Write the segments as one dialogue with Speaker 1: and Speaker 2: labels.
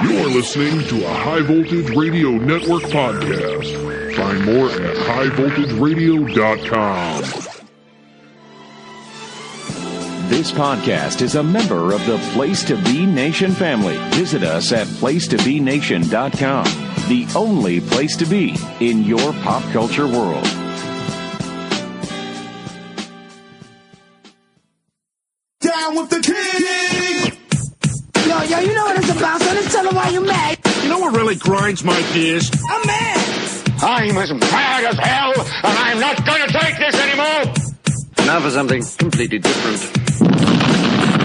Speaker 1: You're listening to a High Voltage Radio Network podcast. Find more at highvoltageradio.com.
Speaker 2: This podcast is a member of the Place to Be Nation family. Visit us at placetobenation.com, the only place to be in your pop culture world.
Speaker 3: Down with the king!
Speaker 4: Yo, you know what it's about, so just tell them why you're mad.
Speaker 3: You know what really grinds my gears?
Speaker 4: I'm mad!
Speaker 5: I'm as mad as hell, and I'm not gonna take this anymore! Now for something completely different.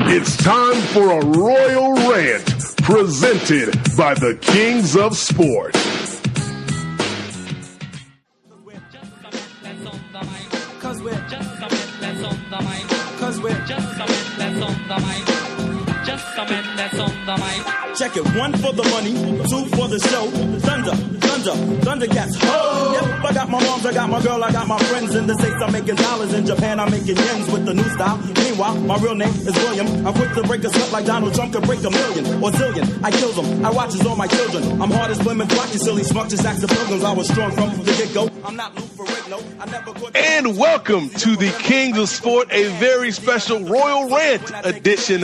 Speaker 1: It's time for a Royal Rant, presented by the Kings of Sport.
Speaker 6: Check it, 1 for the money, 2 for the show. Thundercats. Ho! Yep, I got my moms, I got my girl, I got my friends. In the States, I'm making dollars. In Japan, I'm making yens with the new style. Meanwhile, my real name is William. I'm quick to break a sweat like Donald Trump could break a million or zillion. I kill them, I watches all my children. I'm hard as Plymouth Rock, you silly smug, just act the pilgrims. I was strong from the get-go. I'm not Luke Ferrigno, I never could.
Speaker 7: And welcome to the Kings of Sport, a very special Royal Rant edition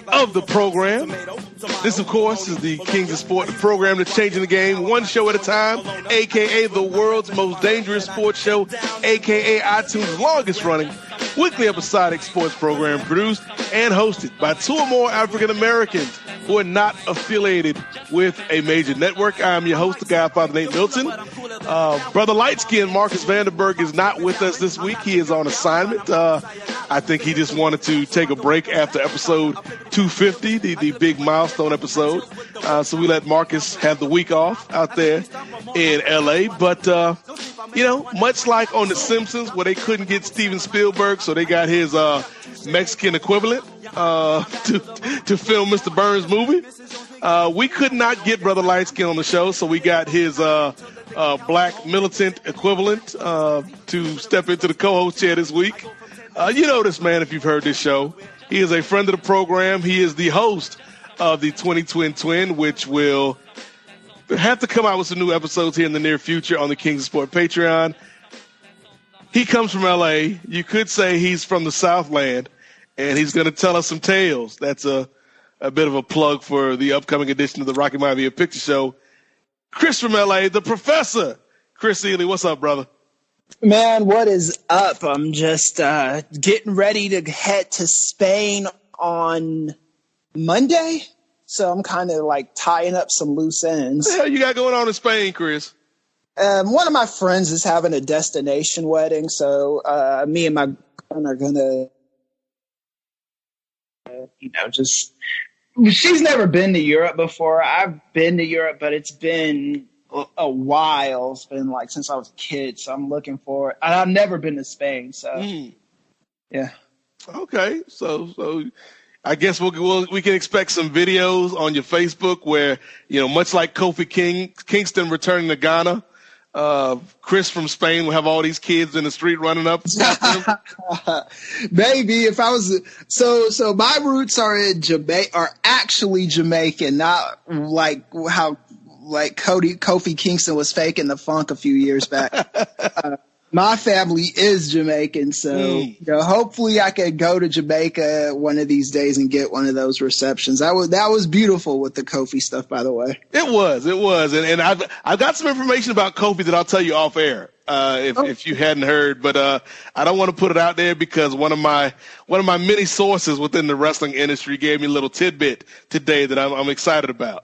Speaker 7: of the program. This, of course, is the Kings of Sport, the program that's changing the game one show at a time, a.k.a. the world's most dangerous sports show, a.k.a. iTunes' longest-running weekly episodic sports program, produced and hosted by 2 or more African-Americans who are not affiliated with a major network. I'm your host, the Godfather Nate Milton. Brother Lightskin Marcus Vanderberg is not with us this week. He is on assignment. I think he just wanted to take a break after episode 250, the big milestone episode. So we let Marcus have the week off out there in L.A. But, much like on The Simpsons where they couldn't get Steven Spielberg, so they got his Mexican equivalent to film Mr. Burns' movie. We could not get Brother Lightskin on the show, so we got his black militant equivalent to step into the co-host chair this week. You know this man if you've heard this show. He is a friend of the program. He is the host of the 20 Twin, which will have to come out with some new episodes here in the near future on the Kings of Sport Patreon. He comes from L.A. You could say he's from the Southland, and he's going to tell us some tales. That's a bit of a plug for the upcoming edition of the Rocky Maivia Picture Show. Kris from L.A., the professor, Kris Ealy. What's up, brother?
Speaker 8: Man, what is up? I'm just getting ready to head to Spain on Monday. So I'm kind of like tying up some loose ends.
Speaker 7: What the hell you got going on in Spain, Kris?
Speaker 8: One of my friends is having a destination wedding. So me and my girlfriend are going to, she's never been to Europe before. I've been to Europe, but it's been a while. It's been like since I was a kid. So I'm looking for it. I've never been to Spain. So, yeah.
Speaker 7: Okay. So I guess we can expect some videos on your Facebook where, much like Kofi Kingston returning to Ghana, Kris from Spain will have all these kids in the street running up.
Speaker 8: Maybe if I was so my roots are actually Jamaican, not like how Kofi Kingston was faking the funk a few years back. My family is Jamaican, so hopefully I could go to Jamaica one of these days and get one of those receptions. That was beautiful with the Kofi stuff, by the way.
Speaker 7: It was, and I've got some information about Kofi that I'll tell you off air if you hadn't heard, but I don't want to put it out there because one of my many sources within the wrestling industry gave me a little tidbit today that I'm excited about.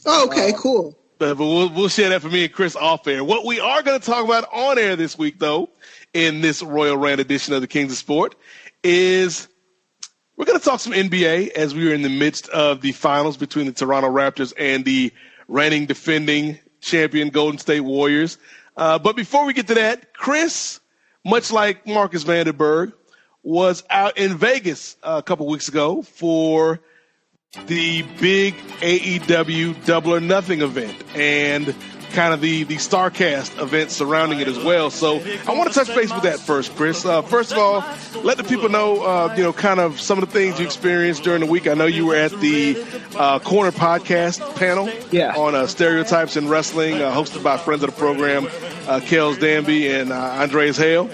Speaker 8: Oh, okay, cool.
Speaker 7: But we'll share that for me and Kris off air. What we are going to talk about on air this week, though, in this Royal Rant edition of the Kings of Sport, is we're going to talk some NBA as we are in the midst of the finals between the Toronto Raptors and the reigning defending champion Golden State Warriors. But before we get to that, Kris, much like Marcus Vanderberg, was out in Vegas a couple weeks ago for the big AEW Double or Nothing event. And kind of the StarCast events surrounding it as well. So I want to touch base with that first, Kris. First of all, let the people know, kind of some of the things you experienced during the week. I know you were at the Corner Podcast panel on stereotypes in wrestling, hosted by friends of the program, Kels Danby and Andreas Hale.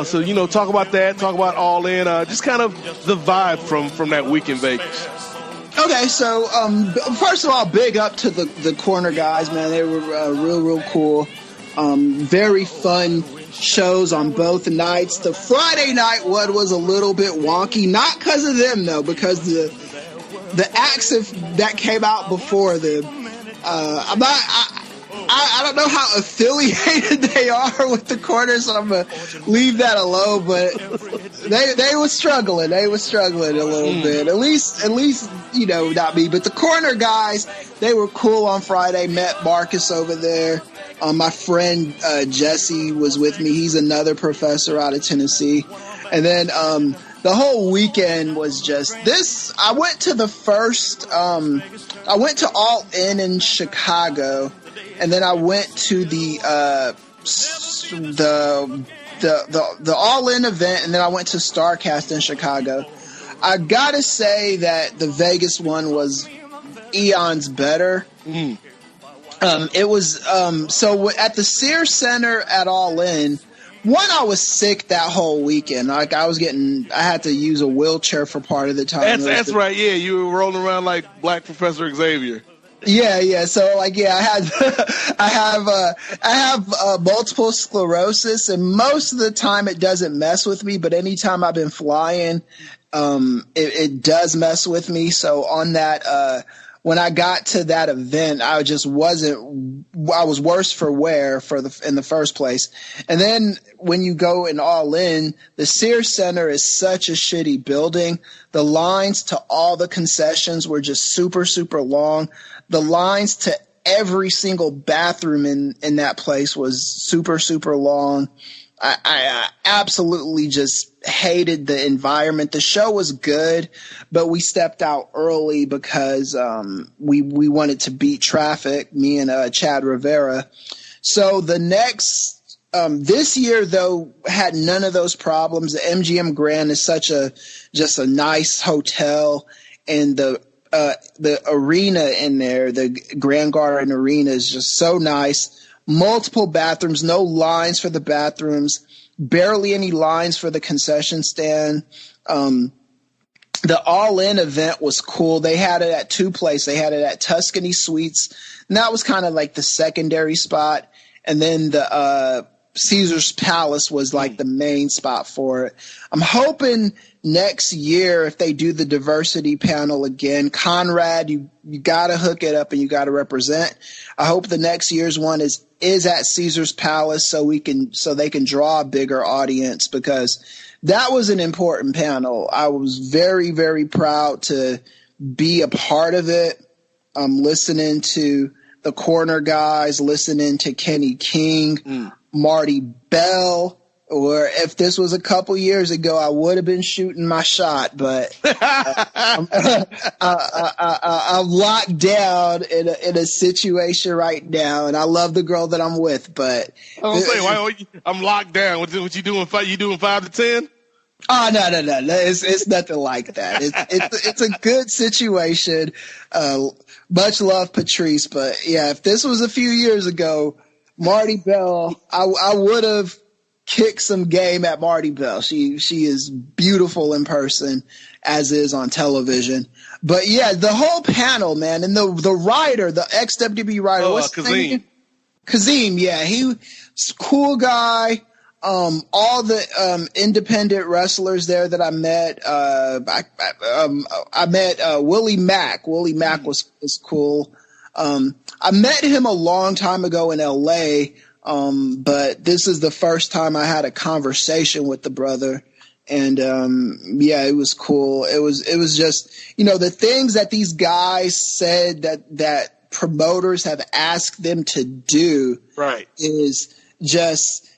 Speaker 7: So, talk about that, talk about All In, just kind of the vibe from that week in Vegas.
Speaker 8: Okay, so first of all, big up to the Corner guys, man. They were real cool. Very fun shows on both nights. The Friday night one was a little bit wonky, not because of them though, because the acts that came out before them. I don't know how affiliated they are with the Corner, so I'm gonna leave that alone. But they were struggling. They were struggling a little bit. At least not me. But the Corner guys, they were cool on Friday. Met Marcus over there. My friend Jesse was with me. He's another professor out of Tennessee. And then the whole weekend was just this. I went to the first. I went to All In Chicago. And then I went to the All In event, and then I went to StarCast in Chicago. I gotta say that the Vegas one was eons better. It was so at the Sears Center at All In. One, I was sick that whole weekend. Like I had to use a wheelchair for part of the time.
Speaker 7: That's right. Yeah, you were rolling around like Black Professor Xavier.
Speaker 8: Yeah. So I have multiple sclerosis, and most of the time it doesn't mess with me. But anytime I've been flying, it does mess with me. So on that, when I got to that event, I was worse for wear in the first place. And then when you go in All In, the Sears Center is such a shitty building. The lines to all the concessions were just super, super long. The lines to every single bathroom in that place was super, super long. I absolutely just hated the environment. The show was good, but we stepped out early because we wanted to beat traffic, me and Chad Rivera. So the next this year, though, had none of those problems. The MGM Grand is just a nice hotel, and the arena in there, the Grand Garden Arena, is just so nice. Multiple bathrooms, no lines for the bathrooms, barely any lines for the concession stand. The All In event was cool. They had it at two places. They had it at Tuscany Suites, and that was kind of like the secondary spot. And then the Caesar's Palace was like the main spot for it. I'm hoping next year, if they do the diversity panel again, Conrad, you got to hook it up and you got to represent. I hope the next year's one is at Caesar's Palace so they can draw a bigger audience, because that was an important panel. I was very, very proud to be a part of it. Listening to the Corner guys, listening to Kenny King, Marty Bell. Or if this was a couple years ago, I would have been shooting my shot, but I'm locked down in a situation right now, and I love the girl that I'm with. But
Speaker 7: I'm locked down. What you doing? You doing 5 to 10?
Speaker 8: Oh no! It's nothing like that. It's a good situation. Much love, Patrice. But yeah, if this was a few years ago, Marty Bell, I would have kick some game at Marty Bell. She is beautiful in person, as is on television. But yeah, the whole panel, man, and the writer, the ex-WWE writer, what's his name? Kazim, yeah, he's a cool guy. All the independent wrestlers there that I met, I met Willie Mack. Willie Mack was cool. I met him a long time ago in LA. But this is the first time I had a conversation with the brother, and yeah, it was cool. It was just, the things that these guys said that promoters have asked them to do, right, is just,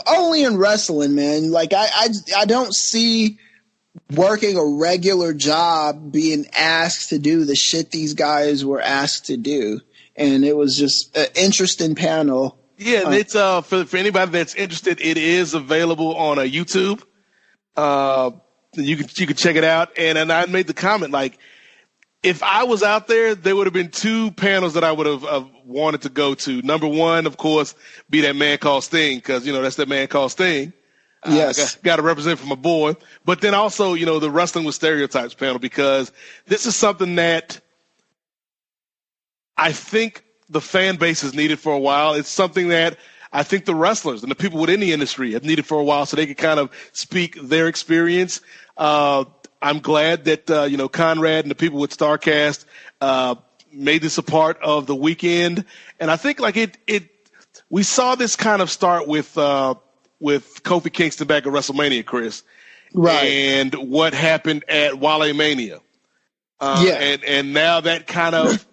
Speaker 8: only in wrestling, man. Like I don't see working a regular job being asked to do the shit these guys were asked to do. and it was just an interesting panel.
Speaker 7: Yeah, it's for anybody that's interested, it is available on YouTube. You can check it out. And I made the comment, like, if I was out there would have been two panels that I would have wanted to go to. Number one, of course, be that man called Sting, because, that's that man called Sting.
Speaker 8: Yes.
Speaker 7: Got to represent for my boy. But then also, the Wrestling with Stereotypes panel, because this is something that I think the fan base has needed for a while. It's something that I think the wrestlers and the people within the industry have needed for a while, so they can kind of speak their experience. I'm glad that, Conrad and the people with StarCast made this a part of the weekend. And I think we saw this kind of start with Kofi Kingston back at WrestleMania, Chris.
Speaker 8: Right.
Speaker 7: And what happened at Wale Mania. And now that kind of,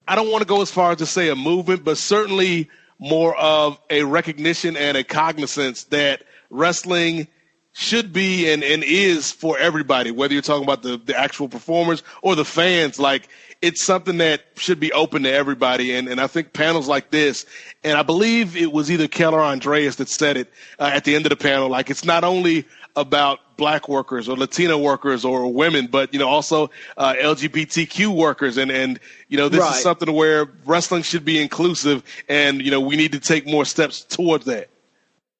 Speaker 7: I don't want to go as far as to say a movement, but certainly more of a recognition and a cognizance that wrestling should be and is for everybody, whether you're talking about the actual performers or the fans. Like, it's something that should be open to everybody. And I think panels like this, and I believe it was either Keller or Andreas that said it at the end of the panel, like, it's not only about black workers or Latino workers or women, but, also LGBTQ workers. And this
Speaker 8: right.
Speaker 7: is something where wrestling should be inclusive, and, we need to take more steps towards that.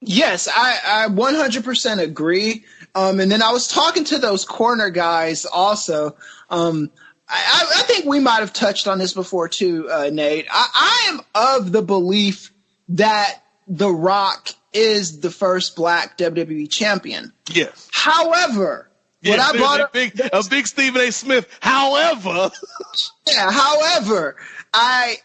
Speaker 8: Yes, I 100% agree. And then I was talking to those corner guys also. I think we might have touched on this before too, Nate. I am of the belief that The Rock is the first black WWE champion.
Speaker 7: Yes.
Speaker 8: However, what I brought up
Speaker 7: a big Stephen A. Smith. However,
Speaker 8: I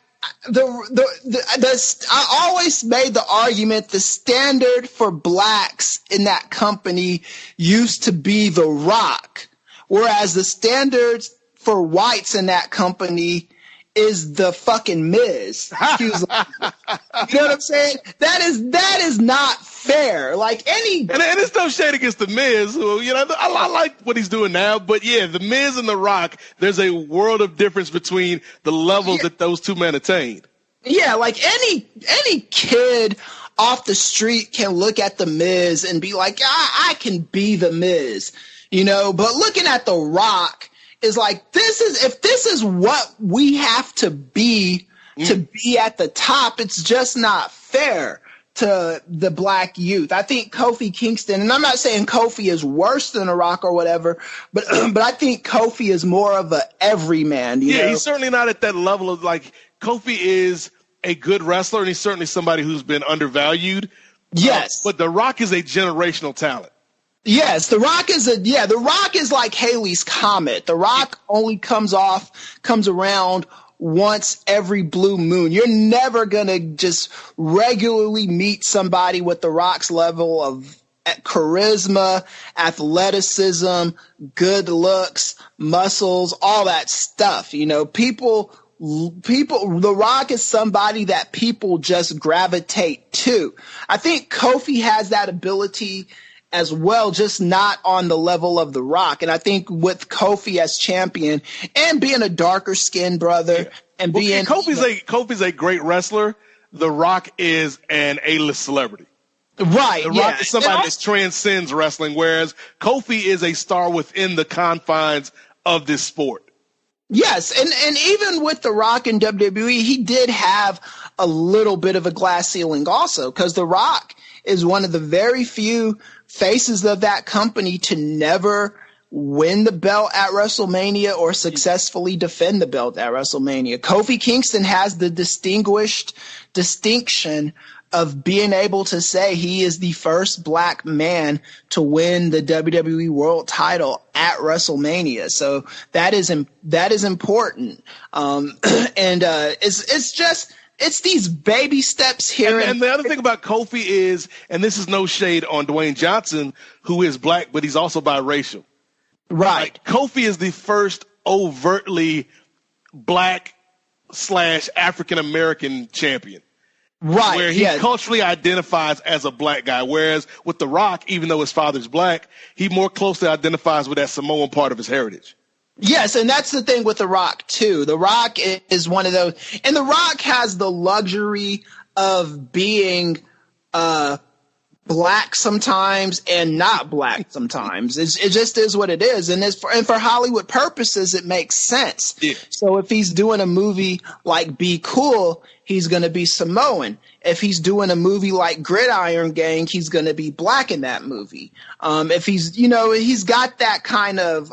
Speaker 8: always made the argument the standard for blacks in that company used to be The Rock, whereas the standards for whites in that company is the fucking Miz. Excuse me. You know what I'm saying? That is not fair. Like and
Speaker 7: it's no shade against the Miz, who, I like what he's doing now, but yeah, the Miz and The Rock, there's a world of difference between the levels that those two men attained.
Speaker 8: Yeah, like any kid off the street can look at the Miz and be like, I can be the Miz, but looking at The Rock is like, if this is what we have to be at the top, it's just not fair to the black youth. I think Kofi Kingston, and I'm not saying Kofi is worse than The Rock or whatever, but I think Kofi is more of a everyman. You know?
Speaker 7: He's certainly not at that level of, like, Kofi is a good wrestler, and he's certainly somebody who's been undervalued.
Speaker 8: Yes.
Speaker 7: But The Rock is a generational talent.
Speaker 8: Yes, The Rock is like Halley's Comet. The Rock only comes around once every blue moon. You're never going to just regularly meet somebody with The Rock's level of charisma, athleticism, good looks, muscles, all that stuff. People, The Rock is somebody that people just gravitate to. I think Kofi has that ability as well, just not on the level of The Rock. And I think with Kofi as champion and being a darker skinned brother and being
Speaker 7: Kofi's a great wrestler. The Rock is an A-list celebrity.
Speaker 8: Right.
Speaker 7: The Rock is somebody that transcends wrestling, whereas Kofi is a star within the confines of this sport.
Speaker 8: Yes, and even with The Rock in WWE, he did have a little bit of a glass ceiling also, because The Rock is one of the very few faces of that company to never win the belt at WrestleMania or successfully defend the belt at WrestleMania. Kofi Kingston has the distinction of being able to say he is the first black man to win the WWE World Title at WrestleMania. So that is important. It's these baby steps here.
Speaker 7: And the other thing about Kofi is, and this is no shade on Dwayne Johnson, who is black, but he's also biracial.
Speaker 8: Right.
Speaker 7: Like, Kofi is the first overtly black / African-American champion.
Speaker 8: Right.
Speaker 7: Where he culturally identifies as a black guy. Whereas with The Rock, even though his father's black, he more closely identifies with that Samoan part of his heritage.
Speaker 8: Yes, and that's the thing with The Rock, too. The Rock is one of those – and The Rock has the luxury of being black sometimes and not black sometimes. It just is what it is. And for Hollywood purposes, it makes sense. Yeah. So if he's doing a movie like Be Cool, he's going to be Samoan. If he's doing a movie like Gridiron Gang, he's going to be black in that movie. If he's – he's got that kind of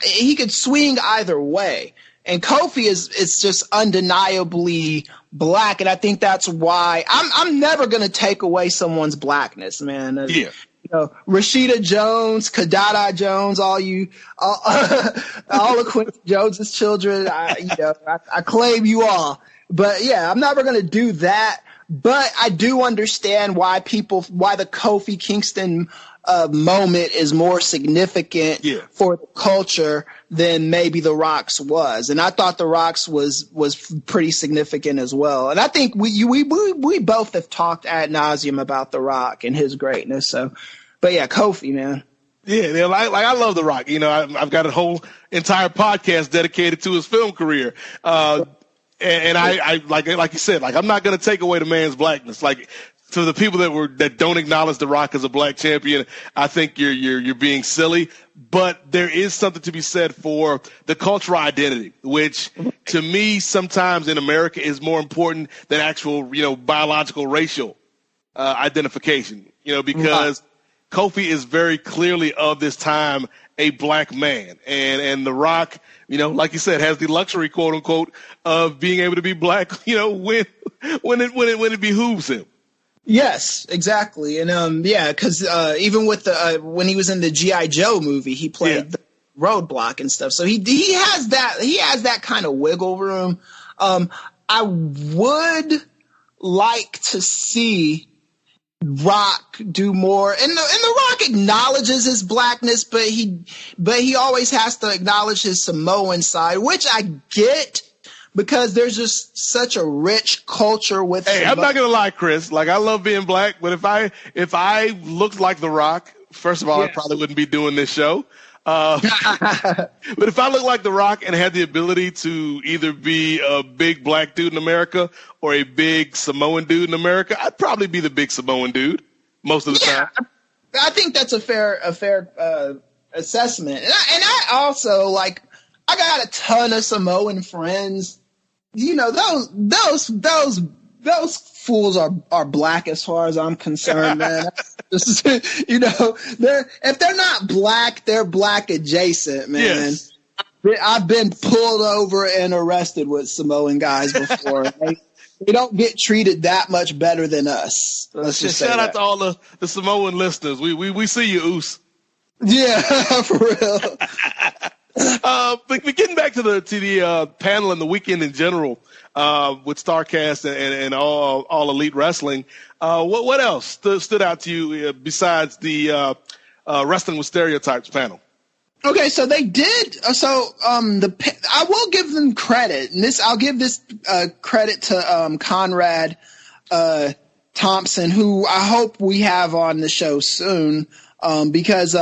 Speaker 8: he could swing either way. And Kofi is just undeniably black, and I think that's why I'm never going to take away someone's blackness, man.
Speaker 7: Yeah.
Speaker 8: Rashida Jones, Kadada Jones, all of Quincy Jones's children, I claim you all. But yeah, I'm never going to do that. But I do understand why the Kofi Kingston moment is more significant for the culture than maybe The Rock's was. And I thought The Rock's was pretty significant as well. And I think we both have talked ad nauseum about The Rock and his greatness. So, but yeah, Kofi, man.
Speaker 7: Yeah, I love The Rock. I've got a whole entire podcast dedicated to his film career. And I like you said, I'm not going to take away the man's blackness. To the people that don't acknowledge The Rock as a black champion, I think you're being silly. But there is something to be said for the cultural identity, which to me sometimes in America is more important than actual, biological racial identification. Because Kofi is very clearly of this time a black man, and The Rock, like you said, has the luxury, quote unquote, of being able to be black, when it behooves him.
Speaker 8: Yes, exactly. And because even with when he was in the G.I. Joe movie, he played the Roadblock and stuff. So he has that kind of wiggle room. I would like to see Rock do more, and the Rock acknowledges his blackness, but he always has to acknowledge his Samoan side, which I get. Because there's just such a rich culture with. Hey,
Speaker 7: I'm not gonna lie, Chris. I love being black, but if I looked like The Rock, first of all, I probably wouldn't be doing this show. But if I looked like The Rock and had the ability to either be a big black dude in America or a big Samoan dude in America, I'd probably be the big Samoan dude most of the time.
Speaker 8: I think that's a fair assessment, and I also I got a ton of Samoan friends. Those fools are black as far as I'm concerned, man. If they're not black, they're black adjacent, man. Yes. I've been pulled over and arrested with Samoan guys before. They don't get treated that much better than us. Let's just say
Speaker 7: shout out to all the Samoan listeners. We see you, Oos.
Speaker 8: Yeah, for real.
Speaker 7: But getting back to the panel and the weekend in general, with StarCast and all Elite Wrestling, what else stood out to you besides the Wrestling with Stereotypes panel?
Speaker 8: Okay, so they did. I will give them credit, and I'll give this credit to Conrad Thompson, who I hope we have on the show soon, because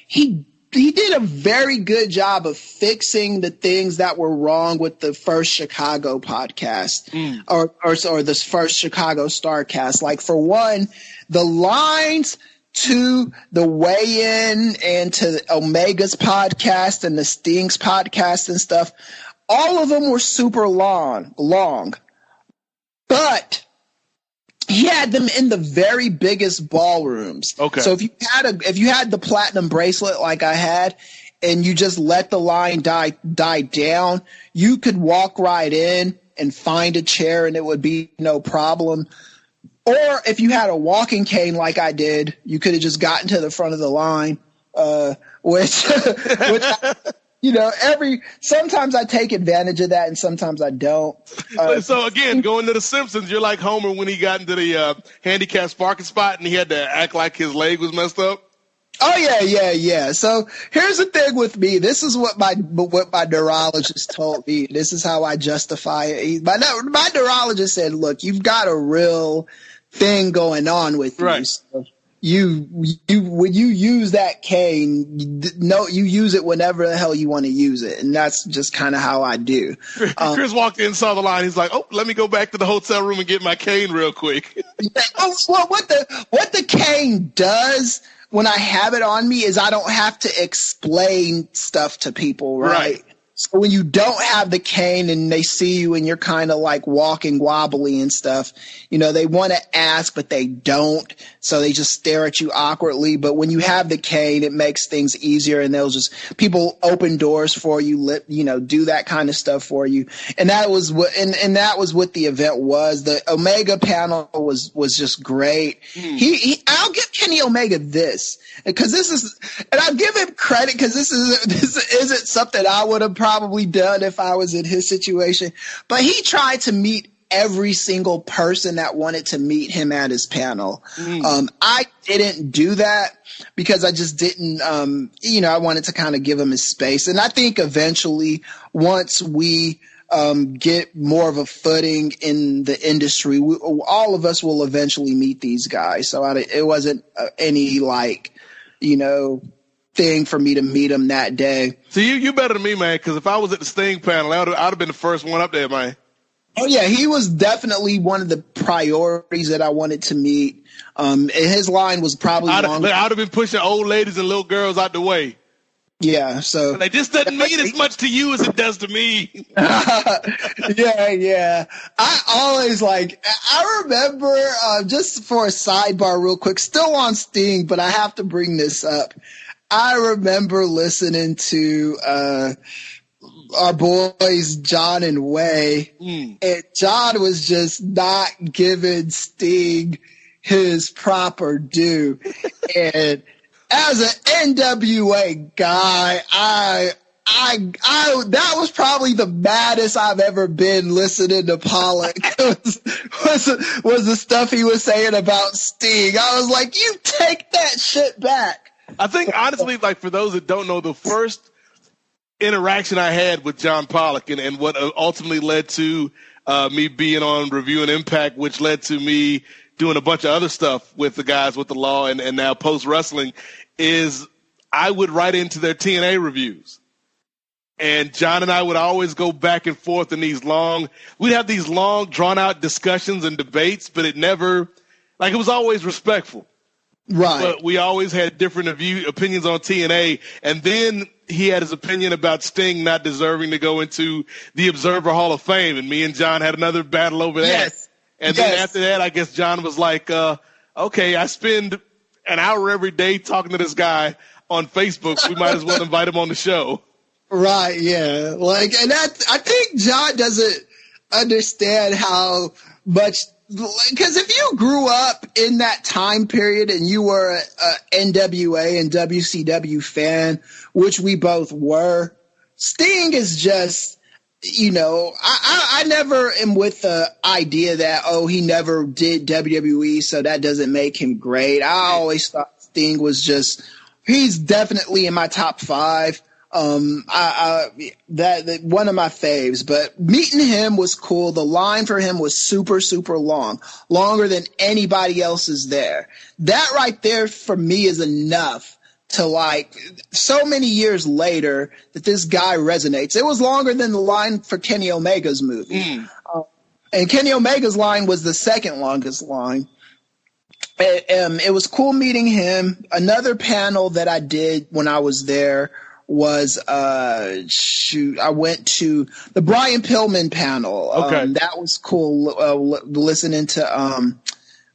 Speaker 8: he did a very good job of fixing the things that were wrong with the first Chicago podcast or this first Chicago StarCast. For one, the lines to the weigh-in and to Omega's podcast and the Sting's podcast and stuff, all of them were super long. But he had them in the very biggest ballrooms. Okay. So if you had the platinum bracelet like I had, and you just let the line die down, you could walk right in and find a chair, and it would be no problem. Or if you had a walking cane like I did, you could have just gotten to the front of the line, which sometimes I take advantage of that and sometimes I don't.
Speaker 7: So again, going to The Simpsons, you're like Homer when he got into the handicapped parking spot and he had to act like his leg was messed up.
Speaker 8: Oh yeah. So here's the thing with me. This is what my neurologist told me. This is how I justify it. My neurologist said, "Look, you've got a real thing going on with you.
Speaker 7: Right.
Speaker 8: So when you use that cane, you use it whenever the hell you want to use it, and that's just kind of how I do.
Speaker 7: Kris walked in, saw the line. He's like, "Oh, let me go back to the hotel room and get my cane real quick."
Speaker 8: Well, what the cane does when I have it on me is I don't have to explain stuff to people, right? So when you don't have the cane and they see you and you're kind of like walking wobbly and stuff, they want to ask, but they don't. So they just stare at you awkwardly. But when you have the cane, it makes things easier, and people open doors for you, do that kind of stuff for you. And that was what the event was. The Omega panel was just great. I'll give Kenny Omega this, because and I'll give him credit, because this isn't something I would have probably done if I was in his situation, but he tried to meet every single person that wanted to meet him at his panel. I didn't do that because I just didn't, I wanted to kind of give him his space. And I think eventually, once we get more of a footing in the industry, all of us will eventually meet these guys. So it wasn't any thing for me to meet him that day.
Speaker 7: So you better than me, man, because if I was at the Sting panel, I'd have been the first one up there, man.
Speaker 8: Oh, yeah, he was definitely one of the priorities that I wanted to meet. His line was probably longer.
Speaker 7: I'd have been pushing old ladies and little girls out the way.
Speaker 8: Yeah, so
Speaker 7: this doesn't mean as much to you as it does to me.
Speaker 8: Yeah. I always I remember, just for a sidebar real quick, still on Sting, but I have to bring this up. I remember listening to our boys John and Way, and John was just not giving Sting his proper due. And as an NWA guy, that was probably the maddest I've ever been listening to Pollock. was the stuff he was saying about Sting. I was like, you take that shit back.
Speaker 7: I think, honestly, for those that don't know, the first interaction I had with John Pollock and what ultimately led to me being on Review and Impact, which led to me doing a bunch of other stuff with the guys with the Law and now Post Wrestling, is I would write into their TNA reviews. And John and I would always go back and forth in we'd have these long, drawn-out discussions and debates, but it never, it was always respectful.
Speaker 8: Right.
Speaker 7: But we always had different opinions on TNA. And then he had his opinion about Sting not deserving to go into the Observer Hall of Fame. And me and John had another battle over that.
Speaker 8: Yes.
Speaker 7: And then after that, I guess John was like, okay, I spend an hour every day talking to this guy on Facebook. We might as well invite him on the show.
Speaker 8: Right. Yeah. And that, I think John doesn't understand how much, because if you grew up in that time period and you were a NWA and WCW fan, which we both were, Sting is just, I never am with the idea that, he never did WWE, so that doesn't make him great. I always thought Sting was he's definitely in my top 5. That one of my faves, but meeting him was cool. The line for him was super, super long, longer than anybody else's there. That right there for me is enough to so many years later that this guy resonates. It was longer than the line for Kenny Omega's movie. And Kenny Omega's line was the second longest line. It was cool meeting him. Another panel that I did when I was there was I went to the Brian Pillman panel.
Speaker 7: Okay.
Speaker 8: That was cool, listening to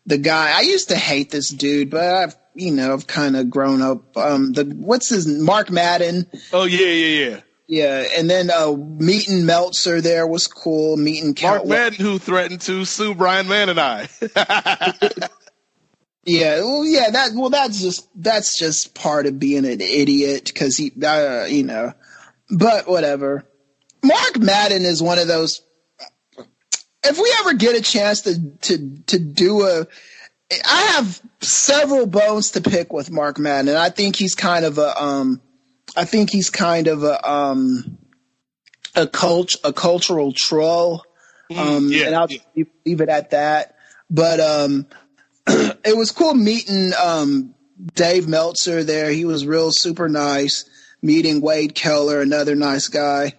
Speaker 8: the guy. I used to hate this dude, but I've kind of grown up. Mark Madden.
Speaker 7: Oh yeah.
Speaker 8: Yeah, and then meeting Meltzer there was cool. Meeting
Speaker 7: Mark Madden, who threatened to sue Brian Mann and I.
Speaker 8: Yeah, that's just part of being an idiot, because he, but whatever. Mark Madden is one of those. If we ever get a chance to do I have several bones to pick with Mark Madden, and I think he's kind of a cultural troll. And I'll just leave it at that. But it was cool meeting Dave Meltzer there. He was real super nice. Meeting Wade Keller, another nice guy.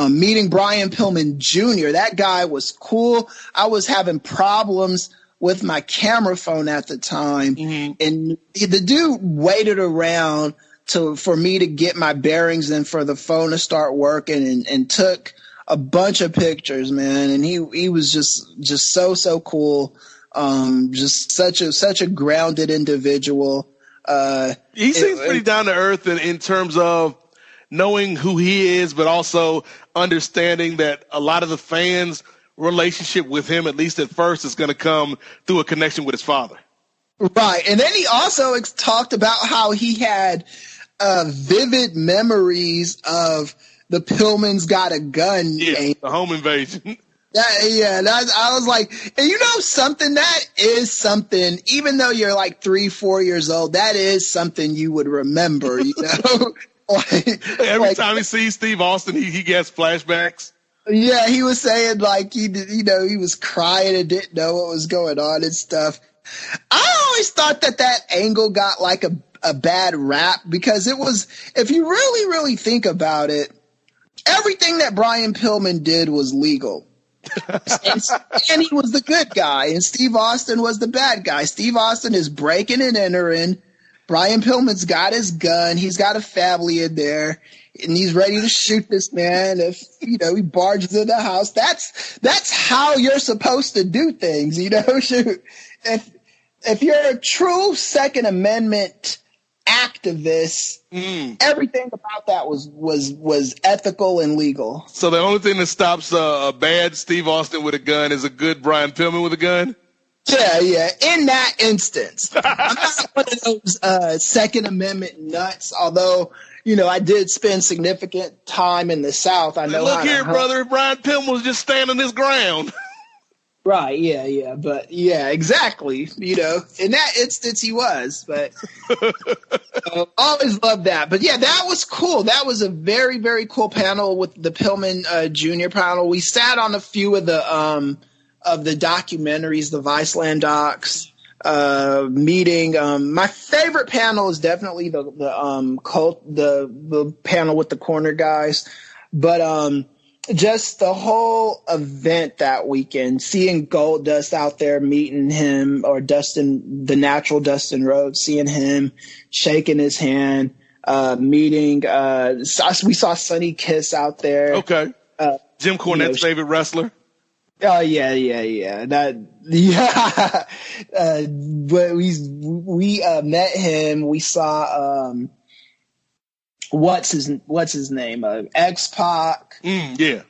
Speaker 8: Meeting Brian Pillman Jr. That guy was cool. I was having problems with my camera phone at the time, and the dude waited around for me to get my bearings and for the phone to start working, and took a bunch of pictures, man. And he was just so cool. Just such a grounded individual.
Speaker 7: He seems pretty down to earth in terms of knowing who he is, but also understanding that a lot of the fans' relationship with him, at least at first, is going to come through a connection with his father.
Speaker 8: Right. And then he also talked about how he had vivid memories of the Pillman's Got a Gun game.
Speaker 7: The home invasion.
Speaker 8: I was like, and you know something, that is something, even though you're like 3-4 years old, that is something you would remember, you know?
Speaker 7: Every time he sees Steve Austin, he gets flashbacks.
Speaker 8: Yeah, he was saying like he was crying and didn't know what was going on and stuff. I always thought that angle got like a bad rap, because it was, if you really, really think about it, everything that Brian Pillman did was legal. and he was the good guy, and Steve Austin was the bad guy. Steve Austin is breaking and entering. Brian Pillman's got his gun. He's got a family in there, and he's ready to shoot this man if he barges in the house. That's how you're supposed to do things, you know. Shoot, if you're a true Second Amendment activist, everything about that was ethical and legal.
Speaker 7: So the only thing that stops a bad Steve Austin with a gun is a good Brian Pillman with a gun?
Speaker 8: Yeah. In that instance, I'm not one of those Second Amendment nuts, although, I did spend significant time in the South. I know.
Speaker 7: Look here, brother, Brian Pillman was just standing his ground.
Speaker 8: Right, yeah. But, yeah, exactly. In that instance he was. But always loved that. But, yeah, that was cool. That was a very, very cool panel with the Pillman Jr. panel. We sat on a few of the documentaries, the Viceland docs, meeting. My favorite panel is definitely the panel with the corner guys. But just the whole event that weekend, seeing Goldust out there, meeting him, or the natural Dustin Rhodes, seeing him, shaking his hand, meeting. We saw Sonny Kiss out there.
Speaker 7: Okay. Jim Cornette's favorite wrestler.
Speaker 8: Oh yeah. But we met him. We saw what's his name? X-Pac.
Speaker 7: Yeah.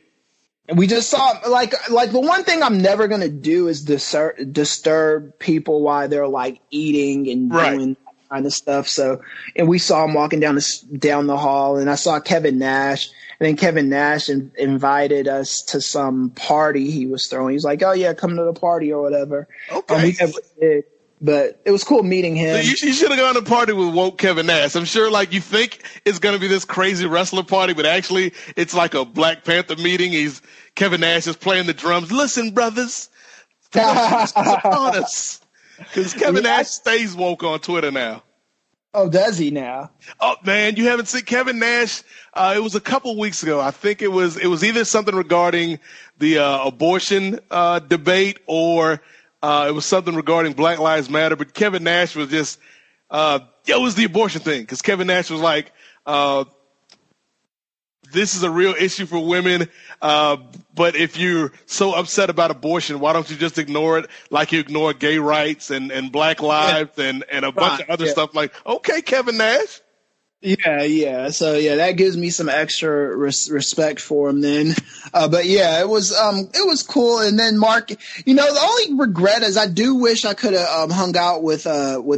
Speaker 8: And we just saw like the one thing I'm never gonna do is disturb people while they're like eating and doing that kind of stuff. So, and we saw him walking down the hall, and I saw Kevin Nash. And then Kevin Nash invited us to some party he was throwing. He's like, "Oh yeah, come to the party or whatever."
Speaker 7: Okay.
Speaker 8: We never did, but it was cool meeting him.
Speaker 7: So you should have gone to a party with woke Kevin Nash. I'm sure, like, you think it's going to be this crazy wrestler party, but actually it's like a Black Panther meeting. Kevin Nash is playing the drums. Listen, brothers, upon us, because Kevin Nash stays woke on Twitter now.
Speaker 8: Oh, does he now?
Speaker 7: Oh man, you haven't seen Kevin Nash? It was a couple weeks ago. I think it was either something regarding the abortion debate, or it was something regarding Black Lives Matter. But Kevin Nash was just it was the abortion thing, because Kevin Nash was like, this is a real issue for women, but if you're so upset about abortion, why don't you just ignore it like you ignore gay rights and Black lives and a bunch of other stuff? Like, okay, Kevin Nash.
Speaker 8: Yeah. So yeah, that gives me some extra respect for him then. But yeah, it was cool. And then Mark, the only regret is I do wish I could have hung out with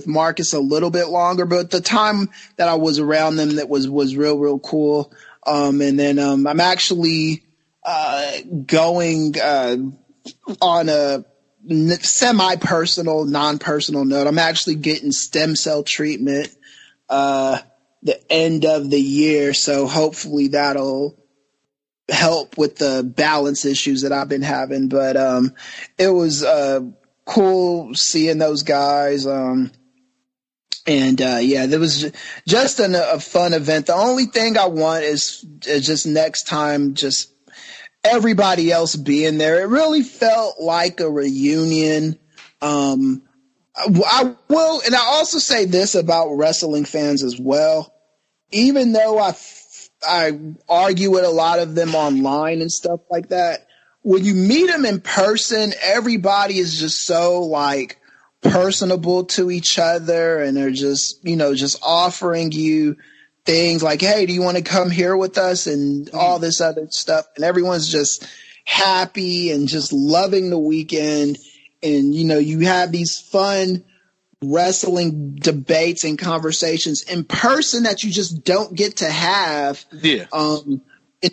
Speaker 8: Marcus a little bit longer, but the time that I was around them, that was real cool. And then I'm actually going on a semi-personal, non-personal note. I'm actually getting stem cell treatment the end of the year, so hopefully that'll help with the balance issues that I've been having. But it was cool seeing those guys. There was just a fun event. The only thing I want is just next time, just everybody else being there. It really felt like a reunion. I will, and I also say this about wrestling fans as well. Even though I argue with a lot of them online and stuff like that, when you meet them in person, everybody is just so like personable to each other, and they're just, just offering you things like, hey, do you want to come here with us, and all this other stuff. And everyone's just happy and just loving the weekend. And, you have these fun wrestling debates and conversations in person that you just don't get to have in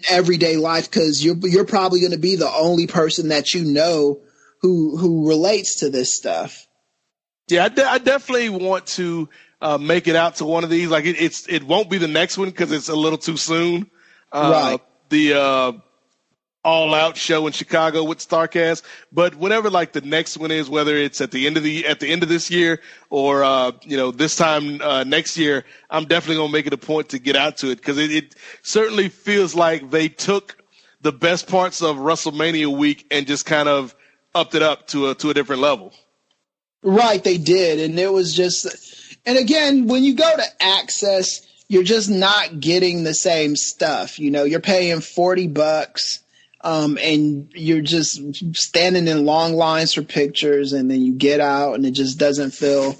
Speaker 8: everyday life, because you're probably going to be the only person that who relates to this stuff.
Speaker 7: Yeah, I definitely want to make it out to one of these. Like it won't be the next one because it's a little too soon.
Speaker 8: Right.
Speaker 7: The All Out show in Chicago with StarCast, but whenever like the next one is, whether it's at the end of this year or this time next year, I'm definitely gonna make it a point to get out to it, because it certainly feels like they took the best parts of WrestleMania week and just kind of upped it up to a different level.
Speaker 8: Right, they did, and it was just, and again, when you go to Access, you're just not getting the same stuff. You're paying $40. And you're just standing in long lines for pictures, and then you get out and it just doesn't feel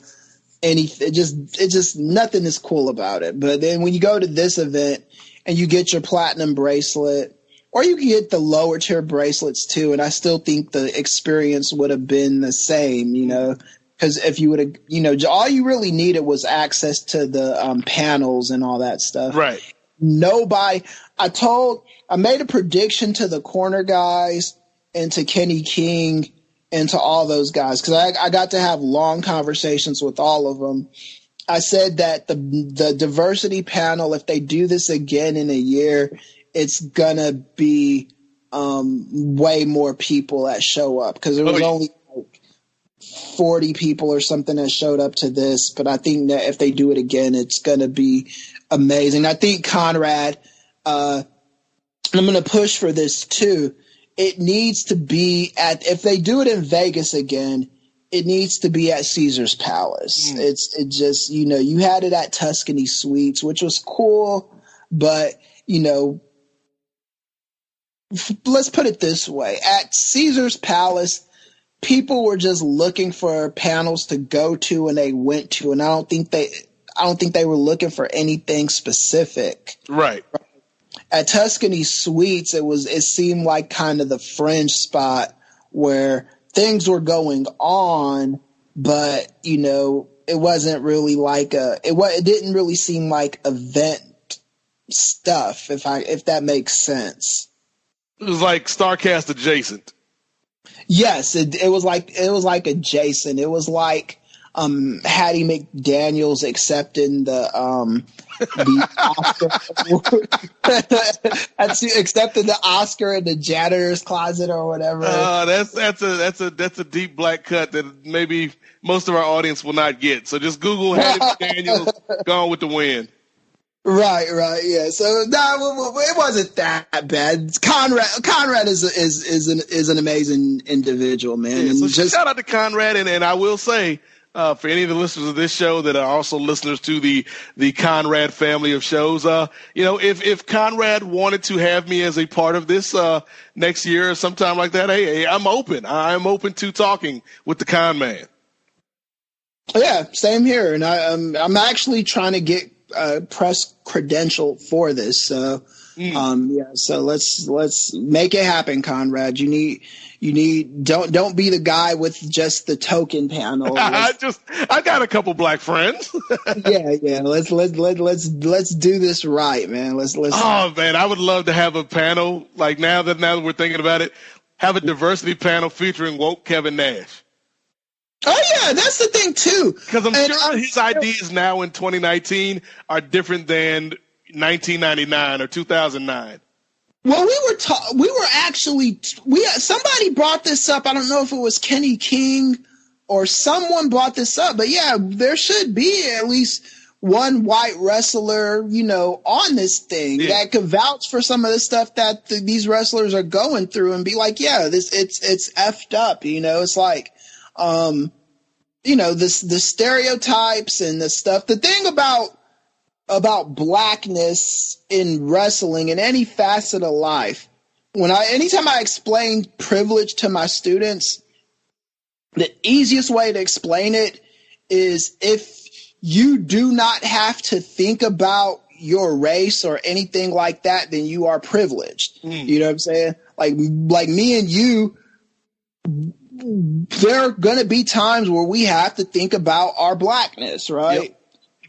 Speaker 8: anything. It just nothing is cool about it. But then when you go to this event and you get your platinum bracelet, or you can get the lower tier bracelets too, and I still think the experience would have been the same, because if you would have, all you really needed was access to the panels and all that stuff.
Speaker 7: Right.
Speaker 8: I made a prediction to the corner guys and to Kenny King and to all those guys, because I got to have long conversations with all of them. I said that the diversity panel, if they do this again in a year, it's going to be way more people that show up, because there was only like 40 people or something that showed up to this. But I think that if they do it again, it's going to be amazing. I think Conrad – I'm going to push for this too. It needs to be if they do it in Vegas again, it needs to be at Caesar's Palace. It just, you had it at Tuscany Suites, which was cool, but, let's put it this way. At Caesar's Palace, people were just looking for panels to go to, and they went to, and I don't think they were looking for anything specific.
Speaker 7: Right.
Speaker 8: At Tuscany Suites, it seemed like kind of the fringe spot where things were going on, but it wasn't really like it didn't really seem like event stuff, if that makes sense.
Speaker 7: It was like StarCast adjacent.
Speaker 8: Yes, it was like adjacent. It was like Hattie McDaniels accepting the Oscar accepting the Oscar in the janitor's closet or whatever.
Speaker 7: That's a deep black cut that maybe most of our audience will not get. So just Google Hattie McDaniels Gone with the Wind.
Speaker 8: Right, yeah. So it wasn't that bad. Conrad is an amazing individual, man.
Speaker 7: Yeah, so shout out to Conrad, and I will say, for any of the listeners of this show that are also listeners to the Conrad family of shows, if Conrad wanted to have me as a part of this next year or sometime like that, hey, I'm open. I'm open to talking with the Con Man.
Speaker 8: Yeah, same here. And I'm actually trying to get press credential for this. So so let's make it happen, Conrad. You need don't be the guy with just the token panel.
Speaker 7: I got a couple black friends.
Speaker 8: yeah. Let's do this right, man. Let's.
Speaker 7: Oh man, I would love to have a panel like now that we're thinking about it, have a diversity panel featuring woke Kevin Nash.
Speaker 8: Oh yeah, that's the thing too.
Speaker 7: Because I'm sure his ideas now in 2019 are different than 1999 or 2009.
Speaker 8: Well, somebody brought this up. I don't know if it was Kenny King or someone brought this up, but yeah, there should be at least one white wrestler, on this thing that could vouch for some of the stuff that these wrestlers are going through and be like, yeah, it's effed up. It's like, the stereotypes and the stuff. The thing about blackness in wrestling in any facet of life, anytime I explain privilege to my students, the easiest way to explain it is if you do not have to think about your race or anything like that, then you are privileged. You know what I'm saying? Like me and you, there are going to be times where we have to think about our blackness, right?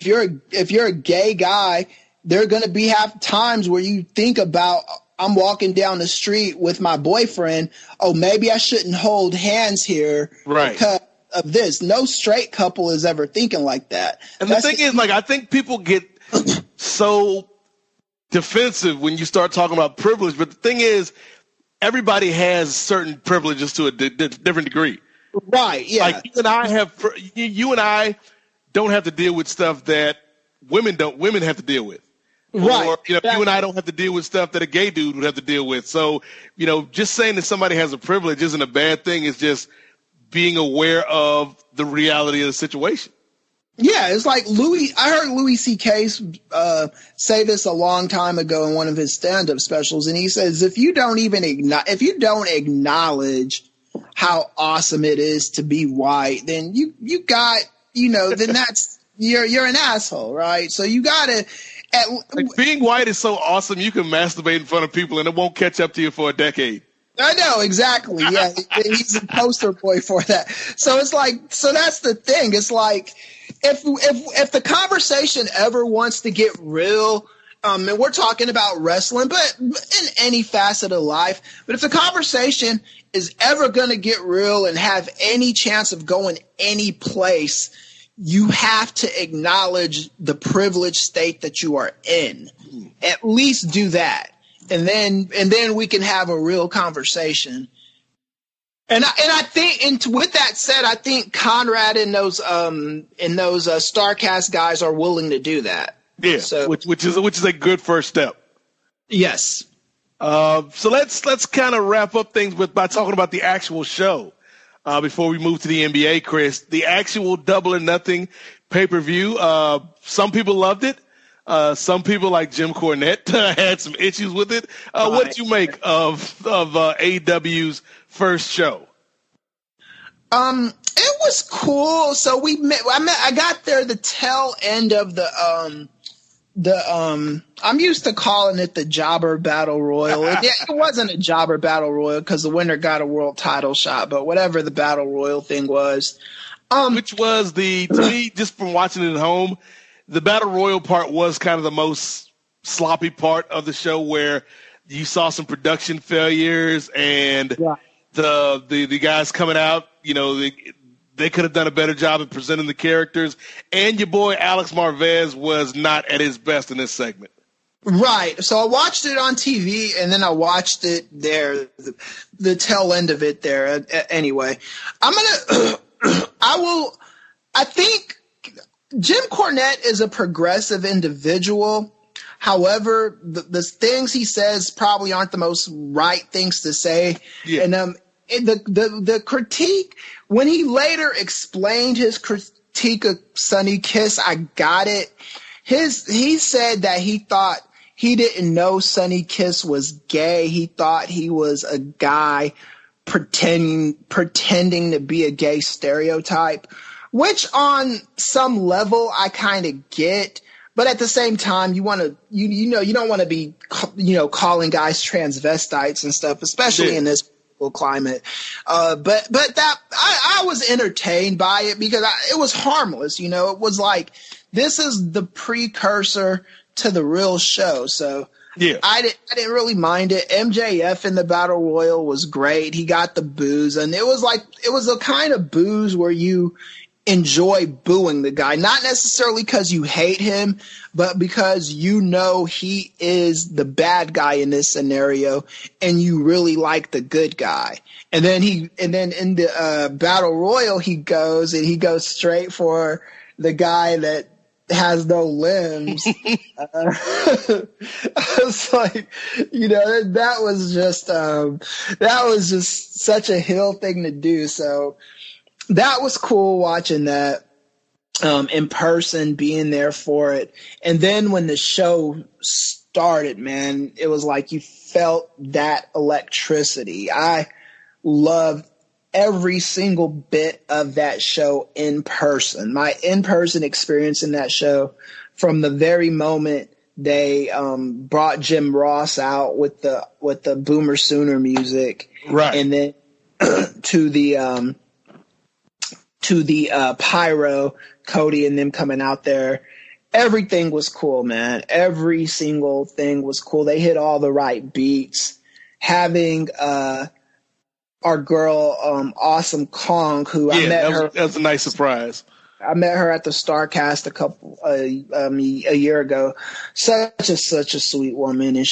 Speaker 8: Yep. If you're a gay guy, there are going to be times where you think about, I'm walking down the street with my boyfriend. Oh, maybe I shouldn't hold hands here because of this. No straight couple is ever thinking like that.
Speaker 7: And the thing is, I think people get so defensive when you start talking about privilege. But the thing is, everybody has certain privileges to a different degree.
Speaker 8: Right. Yeah.
Speaker 7: Like you and I don't have to deal with stuff that women have to deal with.
Speaker 8: Right.
Speaker 7: Or, you and I don't have to deal with stuff that a gay dude would have to deal with. So, just saying that somebody has a privilege isn't a bad thing. It's just being aware of the reality of the situation.
Speaker 8: Yeah, it's like I heard Louis C.K. say this a long time ago in one of his stand-up specials, and he says, if you don't acknowledge how awesome it is to be white, then you got, then that's you're an asshole, right? So you gotta.
Speaker 7: Being white is so awesome, you can masturbate in front of people and it won't catch up to you for a decade.
Speaker 8: I know, exactly. Yeah, he's a poster boy for that. So it's like, so that's the thing. It's like, if the conversation ever wants to get real, and we're talking about wrestling, but in any facet of life, but if the conversation is ever going to get real and have any chance of going any place, you have to acknowledge the privileged state that you are in. At least do that. And then we can have a real conversation. And I think, and with that said, I think Conrad and those StarCast guys are willing to do that.
Speaker 7: Yeah, so, which is a good first step.
Speaker 8: Yes.
Speaker 7: So let's kind of wrap up things by talking about the actual show. Before we move to the NBA, Chris, the actual Double or Nothing pay-per-view. Some people loved it. Some people, like Jim Cornette, had some issues with it. What did you make of AEW's first show?
Speaker 8: It was cool. So I got there the tail end of I'm used to calling it the Jobber Battle Royal. It wasn't a Jobber Battle Royal because the winner got a world title shot, but whatever the Battle Royal thing was.
Speaker 7: Which was to me, just from watching it at home, the Battle Royal part was kind of the most sloppy part of the show, where you saw some production failures and the guys coming out, they could have done a better job of presenting the characters. And your boy Alex Marvez was not at his best in this segment.
Speaker 8: Right. So I watched it on TV, and then I watched it there, the tail end of it there. Anyway, I think Jim Cornette is a progressive individual. However, the things he says probably aren't the most right things to say. Yeah. And the critique, when he later explained his critique of Sonny Kiss, I got it. He said that he thought he didn't know Sonny Kiss was gay. He thought he was a guy pretending to be a gay stereotype, which on some level I kind of get. But at the same time, you want to, you don't want to be, calling guys transvestites and stuff, especially in this climate. But that I was entertained by it because it was harmless. It was like, this is the precursor to the real show. So yeah, I didn't really mind it. MJF in the Battle Royal was great. He got the boos, and it was a kind of boos where you enjoy booing the guy, not necessarily because you hate him, but because you know he is the bad guy in this scenario and you really like the good guy. And then in the battle royal, he goes straight for the guy that has no limbs. It's like, that was just such a heel thing to do. So that was cool watching that in person, being there for it. And then when the show started, man, it was like you felt that electricity. I loved every single bit of that show in person. My in-person experience in that show, from the very moment they brought Jim Ross out with the Boomer Sooner music,
Speaker 7: right,
Speaker 8: and then to the pyro, Cody and them coming out there. Everything was cool, man. Every single thing was cool. They hit all the right beats. Having our girl, Awesome Kong, who I met her.
Speaker 7: That was a nice surprise.
Speaker 8: I met her at the Starcast a year ago. Such a sweet woman, and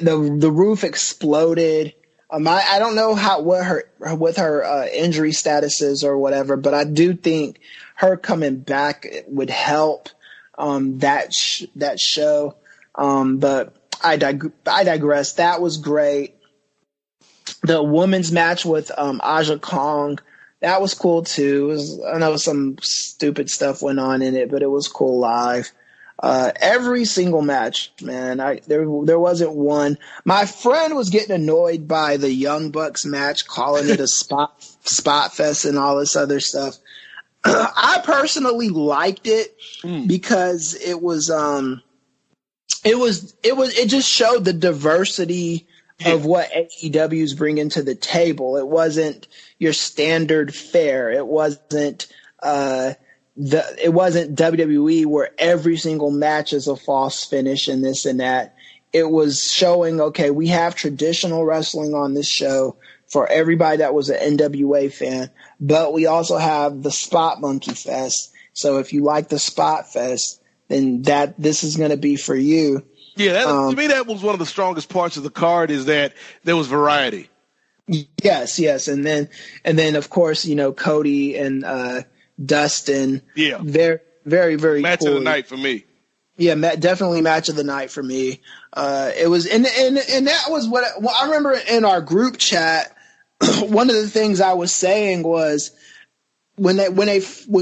Speaker 8: the roof exploded. I don't know what her injury status is or whatever, but I do think her coming back would help that show. But I digress. That was great. The women's match with Aja Kong, that was cool too. I know some stupid stuff went on in it, but it was cool live. Every single match, man. There wasn't one. My friend was getting annoyed by the Young Bucks match, calling it a spot fest and all this other stuff. I personally liked it because it just showed the diversity of what AEW is bringing to the table. It wasn't your standard fare. It wasn't WWE where every single match is a false finish and this and that. It was showing, okay, we have traditional wrestling on this show for everybody that was an NWA fan, but we also have the Spot Monkey Fest. So if you like the Spot Fest, then this is going to be for you.
Speaker 7: Yeah, to me, that was one of the strongest parts of the card, is that there was variety.
Speaker 8: Yes. And then of course, Cody and Dustin. Yeah. Very, very, very
Speaker 7: match
Speaker 8: cool.
Speaker 7: of the night for me.
Speaker 8: Yeah, definitely match of the night for me. It was, and that was what I remember in our group chat. One of the things I was saying was when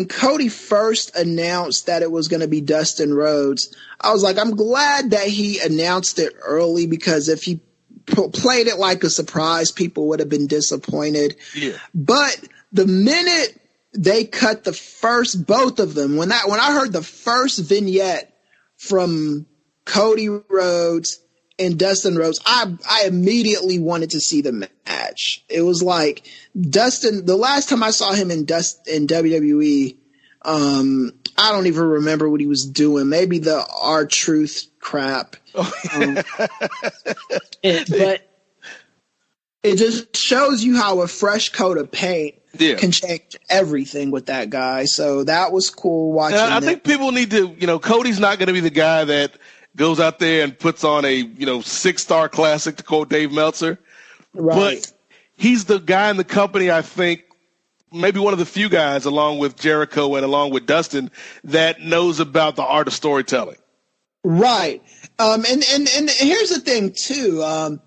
Speaker 8: Cody first announced that it was going to be Dustin Rhodes, I was like, I'm glad that he announced it early, because if he played it like a surprise, people would have been disappointed. Yeah. But the minute they cut both of them, when I heard the first vignette from Cody Rhodes and Dustin Rhodes, I immediately wanted to see the match. It was like Dustin, the last time I saw him in WWE, I don't even remember what he was doing. Maybe the R-Truth crap. But it just shows you how a fresh coat of paint can change everything with that guy. So that was cool watching.
Speaker 7: I think people need to, Cody's not going to be the guy that goes out there and puts on a, 6-star classic, to quote Dave Meltzer. Right. But he's the guy in the company, I think, maybe one of the few guys, along with Jericho and along with Dustin, that knows about the art of storytelling. Right.
Speaker 8: And here's the thing too.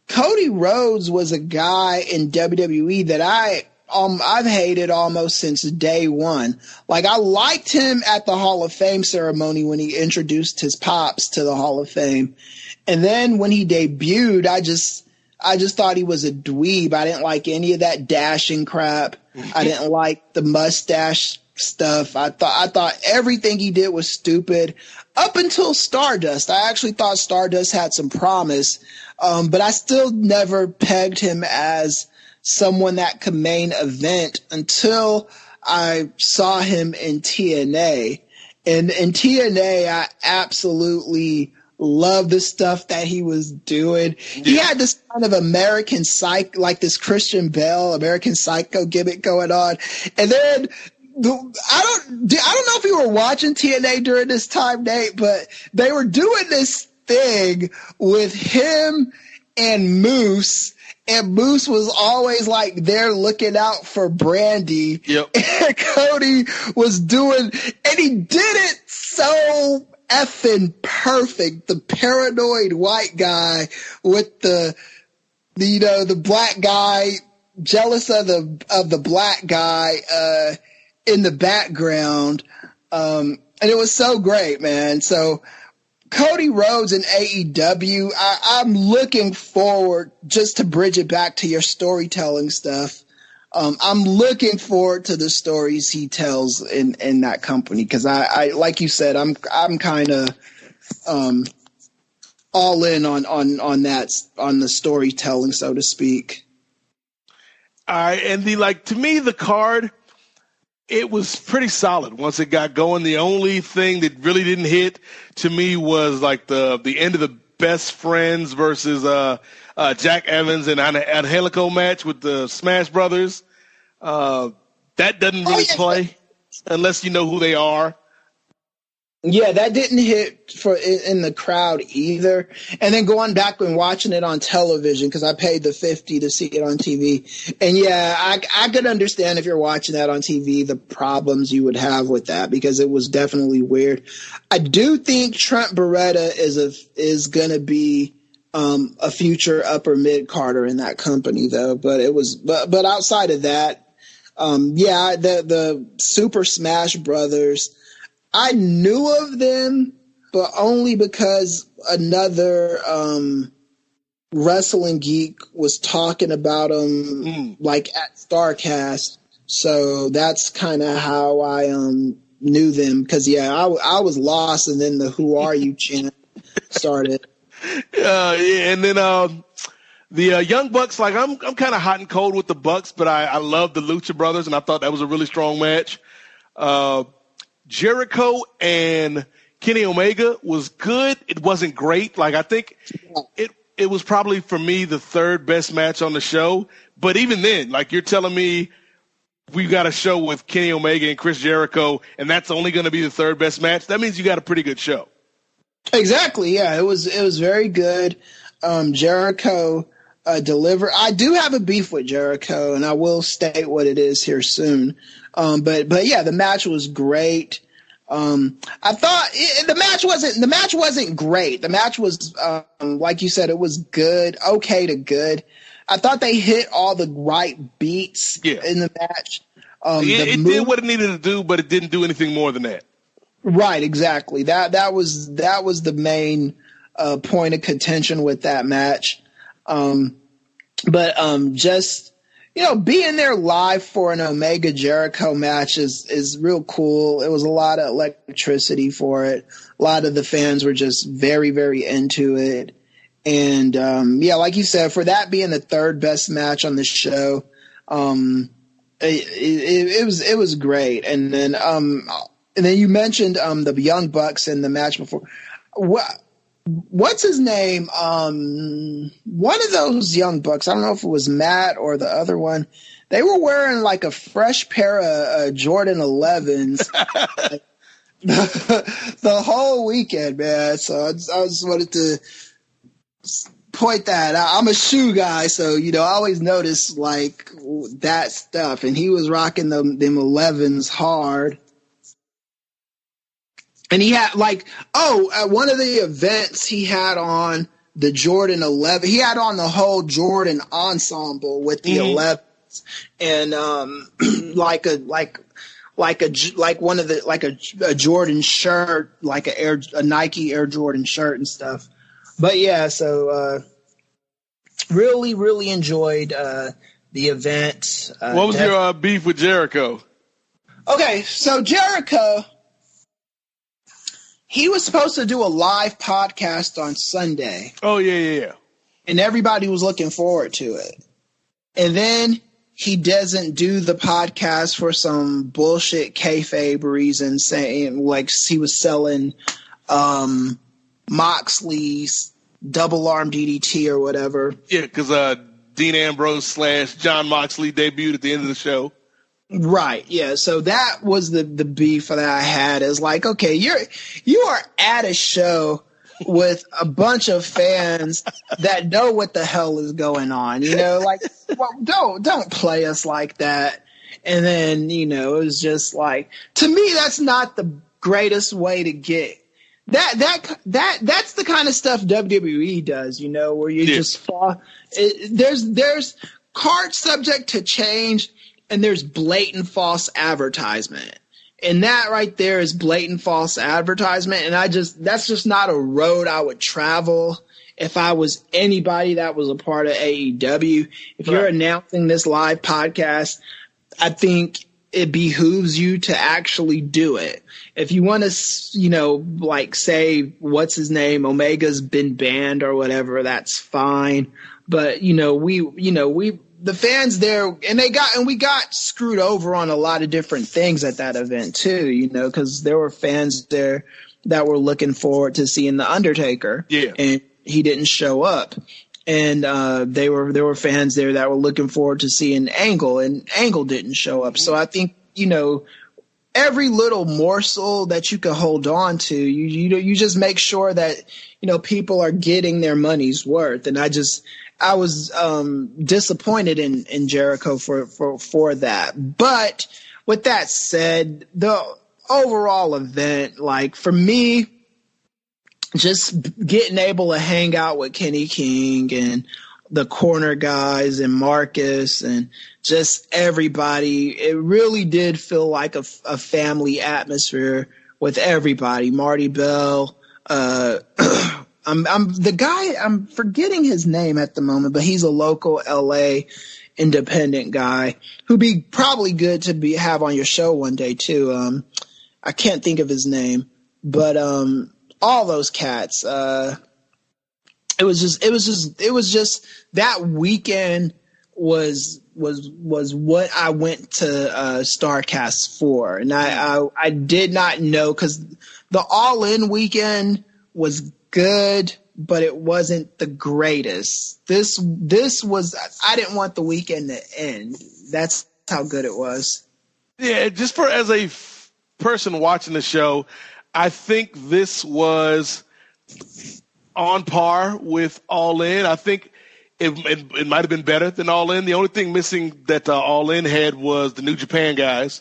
Speaker 8: Cody Rhodes was a guy in WWE that I've hated almost since day one. Like, I liked him at the Hall of Fame ceremony when he introduced his pops to the Hall of Fame. And then when he debuted, I just thought he was a dweeb. I didn't like any of that dashing crap. I didn't like the mustache stuff. I thought everything he did was stupid up until Stardust. I actually thought Stardust had some promise, but I still never pegged him as someone that could main event until I saw him in TNA. And in TNA, I absolutely love the stuff that he was doing. Yeah. He had this kind of American Psycho, like this Christian Bale, American Psycho gimmick going on. And then I don't know if you were watching TNA during this time, Nate, but they were doing this thing with him and Moose. And Moose was always like there looking out for Brandy.
Speaker 7: Yep.
Speaker 8: And Cody was doing, and he did it so effing perfect. The paranoid white guy with the black guy, jealous of the black guy in the background. And it was so great, man. So Cody Rhodes and AEW, I'm looking forward, just to bridge it back to your storytelling stuff. I'm looking forward to the stories he tells in that company, because I like you said, I'm kind of all in on the storytelling, so to speak.
Speaker 7: All right, and to me, the card, it was pretty solid once it got going. The only thing that really didn't hit to me was the end of the Best Friends versus Jack Evans and Angelico match with the Smash Brothers. That doesn't really play unless you know who they are.
Speaker 8: Yeah, that didn't hit in the crowd either. And then going back and watching it on television, because I paid the $50 to see it on TV. And yeah, I could understand if you're watching that on TV, the problems you would have with that, because it was definitely weird. I do think Trent Beretta is going to be a future upper mid carder in that company, though. But outside of that, the Super Smash Brothers, I knew of them, but only because another wrestling geek was talking about them at StarCast. So that's kind of how I knew them, because I was lost, and then the "Who Are You" chant started.
Speaker 7: And then the Young Bucks, I'm kind of hot and cold with the Bucks, but I love the Lucha Brothers, and I thought that was a really strong match. Jericho and Kenny Omega was good. It wasn't great. I think it was probably, for me, the third best match on the show. But even then, you're telling me we've got a show with Kenny Omega and Chris Jericho, and that's only going to be the third best match? That means you got a pretty good show.
Speaker 8: Exactly. Yeah, it was very good. Jericho delivered. I do have a beef with Jericho, and I will state what it is here soon. But yeah, the match was great. I thought the match wasn't great. The match was, like you said, it was good, okay to good. I thought they hit all the right beats in the match.
Speaker 7: It did what it needed to do, but it didn't do anything more than that.
Speaker 8: Right, exactly. That was the main point of contention with that match. Just, being there live for an Omega Jericho match is real cool. It was a lot of electricity for it. A lot of the fans were just very, very into it. And, like you said, for that being the third best match on the show, it was great. And then you mentioned, the Young Bucks in the match before. What's his name? One of those Young Bucks, I don't know if it was Matt or the other one, they were wearing a fresh pair of Jordan 11s the whole weekend, man. So I just wanted to point that out. I'm a shoe guy, so I always notice that stuff, and he was rocking them 11s hard. And he had at one of the events he had on the Jordan 11. He had on the whole Jordan ensemble with the 11s, and a Jordan shirt, a Nike Air Jordan shirt and stuff. But yeah, so really, really enjoyed the event.
Speaker 7: What was your beef with Jericho?
Speaker 8: Okay, so Jericho, he was supposed to do a live podcast on Sunday.
Speaker 7: Oh, yeah.
Speaker 8: And everybody was looking forward to it. And then he doesn't do the podcast for some bullshit kayfabe reason, saying he was selling Moxley's double arm DDT or whatever.
Speaker 7: Yeah, because Dean Ambrose / John Moxley debuted at the end of the show.
Speaker 8: Right. Yeah. So that was the beef that I had, is like, okay, you are at a show with a bunch of fans that know what the hell is going on, like, well, don't play us like that. And then, it was just like, to me, that's not the greatest way to get that's the kind of stuff WWE does, where you just fall. There's cards subject to change, and there's blatant false advertisement. And that right there is blatant false advertisement. And that's just not a road I would travel if I was anybody that was a part of AEW. If you're announcing this live podcast, I think it behooves you to actually do it. If you want to, like, say, what's his name, Omega's been banned or whatever, that's fine. But, the fans there, and we got screwed over on a lot of different things at that event too, because there were fans there that were looking forward to seeing the Undertaker, and he didn't show up, and there were fans there that were looking forward to seeing Angle, and Angle didn't show up. So I think every little morsel that you can hold on to, you just make sure that people are getting their money's worth, and I was disappointed in Jericho for that. But with that said, the overall event, like, for me, just getting able to hang out with Kenny King and the corner guys and Marcus and just everybody, it really did feel like a family atmosphere with everybody. Marty Bell, I'm the guy, I'm forgetting his name at the moment, but he's a local LA independent guy who'd be probably good to have on your show one day too. I can't think of his name, but all those cats, it was just that weekend was what I went to StarCast for. And I did not know, because the All In weekend was good, but it wasn't the greatest. This was, I didn't want the weekend to end. That's how good it was.
Speaker 7: Yeah, just as a person watching the show, I think this was on par with All In. I think it might have been better than All In. The only thing missing that All In had was the New Japan guys.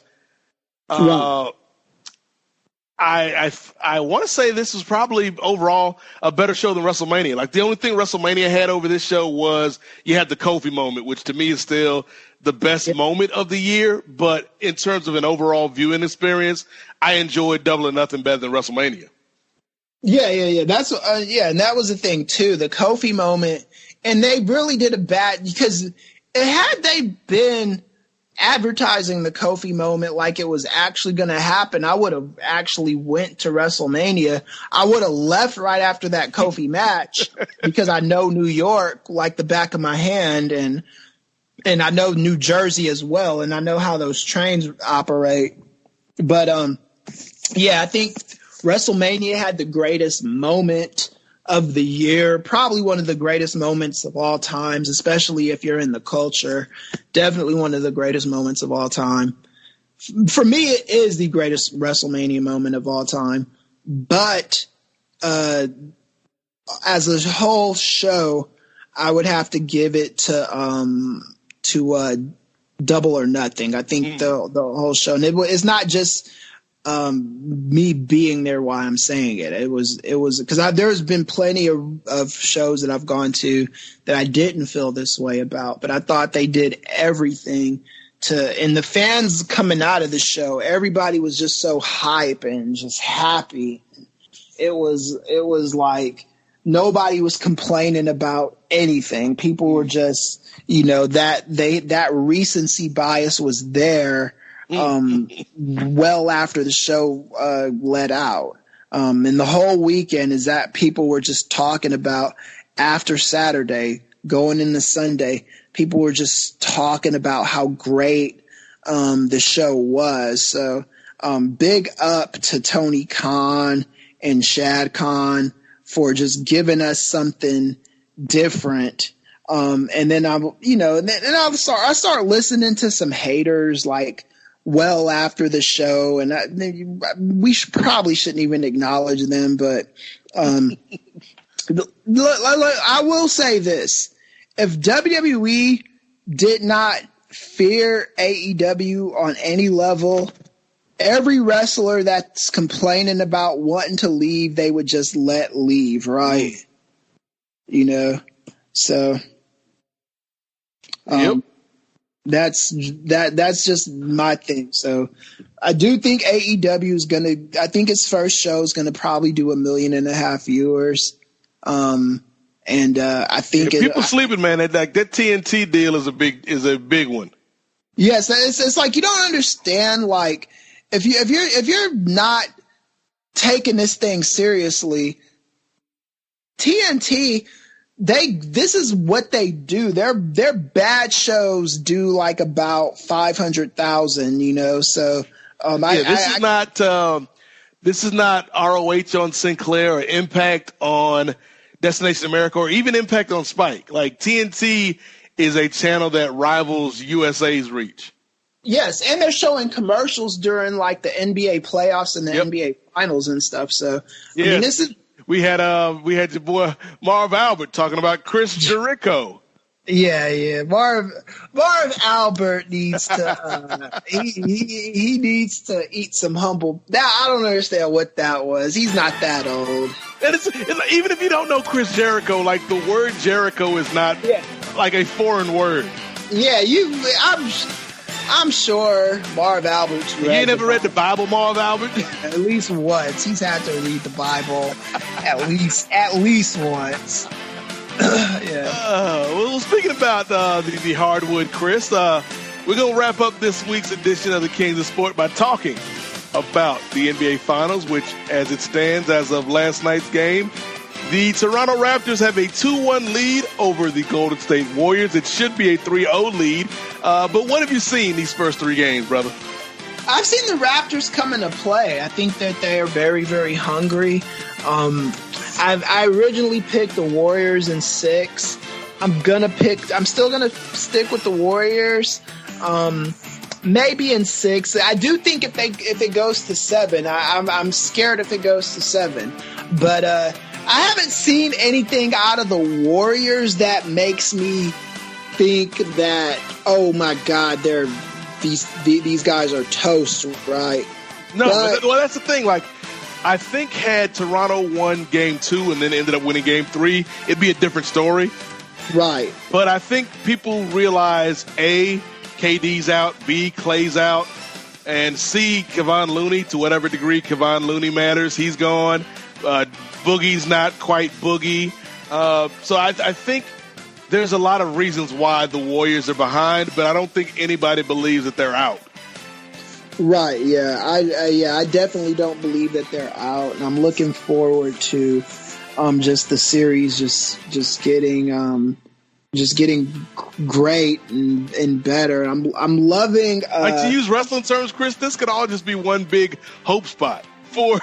Speaker 7: I want to say this was probably overall a better show than WrestleMania. Like, the only thing WrestleMania had over this show was you had the Kofi moment, which to me is still the best moment of the year. But in terms of an overall viewing experience, I enjoyed Double or Nothing better than WrestleMania.
Speaker 8: Yeah. That's and that was the thing too, the Kofi moment. And they really did a bad, because had they been advertising the Kofi moment like it was actually going to happen, I would have actually went to WrestleMania. I would have left right after that Kofi match because I know New York like the back of my hand, and I know New Jersey as well, and I know how those trains operate. But I think WrestleMania had the greatest moment of the year, probably one of the greatest moments of all times, especially if you're in the culture. Definitely one of the greatest moments of all time. For me, it is the greatest WrestleMania moment of all time. But as a whole show, I would have to give it to Double or Nothing. I think the whole show, and it's not just me being there while I'm saying it. It was because there's been plenty of shows that I've gone to that I didn't feel this way about, but I thought they did everything and the fans coming out of the show, everybody was just so hype and just happy. It was like nobody was complaining about anything. People were just, that recency bias was there. Well after the show let out. And the whole weekend is that people were just talking about, after Saturday, going into Sunday, people were just talking about how great the show was. So big up to Tony Khan and Shad Khan for just giving us something different. And then I start listening to some haters like well after the show, and we probably shouldn't even acknowledge them. But I will say this: if WWE did not fear AEW on any level, every wrestler that's complaining about wanting to leave, they would just let leave, right? You know, so that's just my thing. So I do think AEW is I think its first show is gonna probably do 1.5 million viewers. And I think
Speaker 7: people sleeping, man. That TNT deal is a big one.
Speaker 8: Yes, it's like you don't understand. Like if you're not taking this thing seriously, TNT, this is what they do. Their bad shows do like about 500,000. You know, so this is not ROH on Sinclair or Impact on Destination America, or even Impact on Spike. Like TNT is a channel that rivals USA's reach. Yes, and they're showing commercials during like the NBA playoffs and the NBA finals and stuff. So
Speaker 7: yeah, I mean, this is we had your boy Marv Albert talking about Chris Jericho.
Speaker 8: Yeah. Marv Albert needs to he needs to eat some humble. I don't understand what that was. He's not that old.
Speaker 7: And it's even if you don't know Chris Jericho, like the word Jericho is not like a foreign word.
Speaker 8: Yeah, I'm sure Marv Albert's read.
Speaker 7: You never read the Bible, Marv Albert?
Speaker 8: At least once. He's had to read the Bible at least once.
Speaker 7: Well, speaking about the hardwood, Chris, we're going to wrap up this week's edition of the Kings of Sport by talking about the NBA Finals, which, as it stands as of last night's game, the Toronto Raptors have a 2-1 lead over the Golden State Warriors. It should be a 3-0 lead. But what have you seen these first 3 games, brother?
Speaker 8: I've seen the Raptors come into play. I think that they are very, very hungry. I originally picked the Warriors in 6. I'm still gonna stick with the Warriors. Maybe in 6. I do think if it goes to 7, I'm scared if it goes to 7. But I haven't seen anything out of the Warriors that makes me think that, oh my God, these guys are toast, right?
Speaker 7: No, well, that's the thing. Like, I think had Toronto won Game 2 and then ended up winning Game 3, it'd be a different story.
Speaker 8: Right.
Speaker 7: But I think people realize, A, KD's out, B, Clay's out, and C, Kevon Looney, to whatever degree Kevon Looney matters, he's gone. Boogie's not quite Boogie. So I think there's a lot of reasons why the Warriors are behind, but I don't think anybody believes that they're out.
Speaker 8: Right, yeah. I definitely don't believe that they're out, and I'm looking forward to just the series just getting great and better. I'm loving
Speaker 7: like, to use wrestling terms, Chris, this could all just be one big hope spot for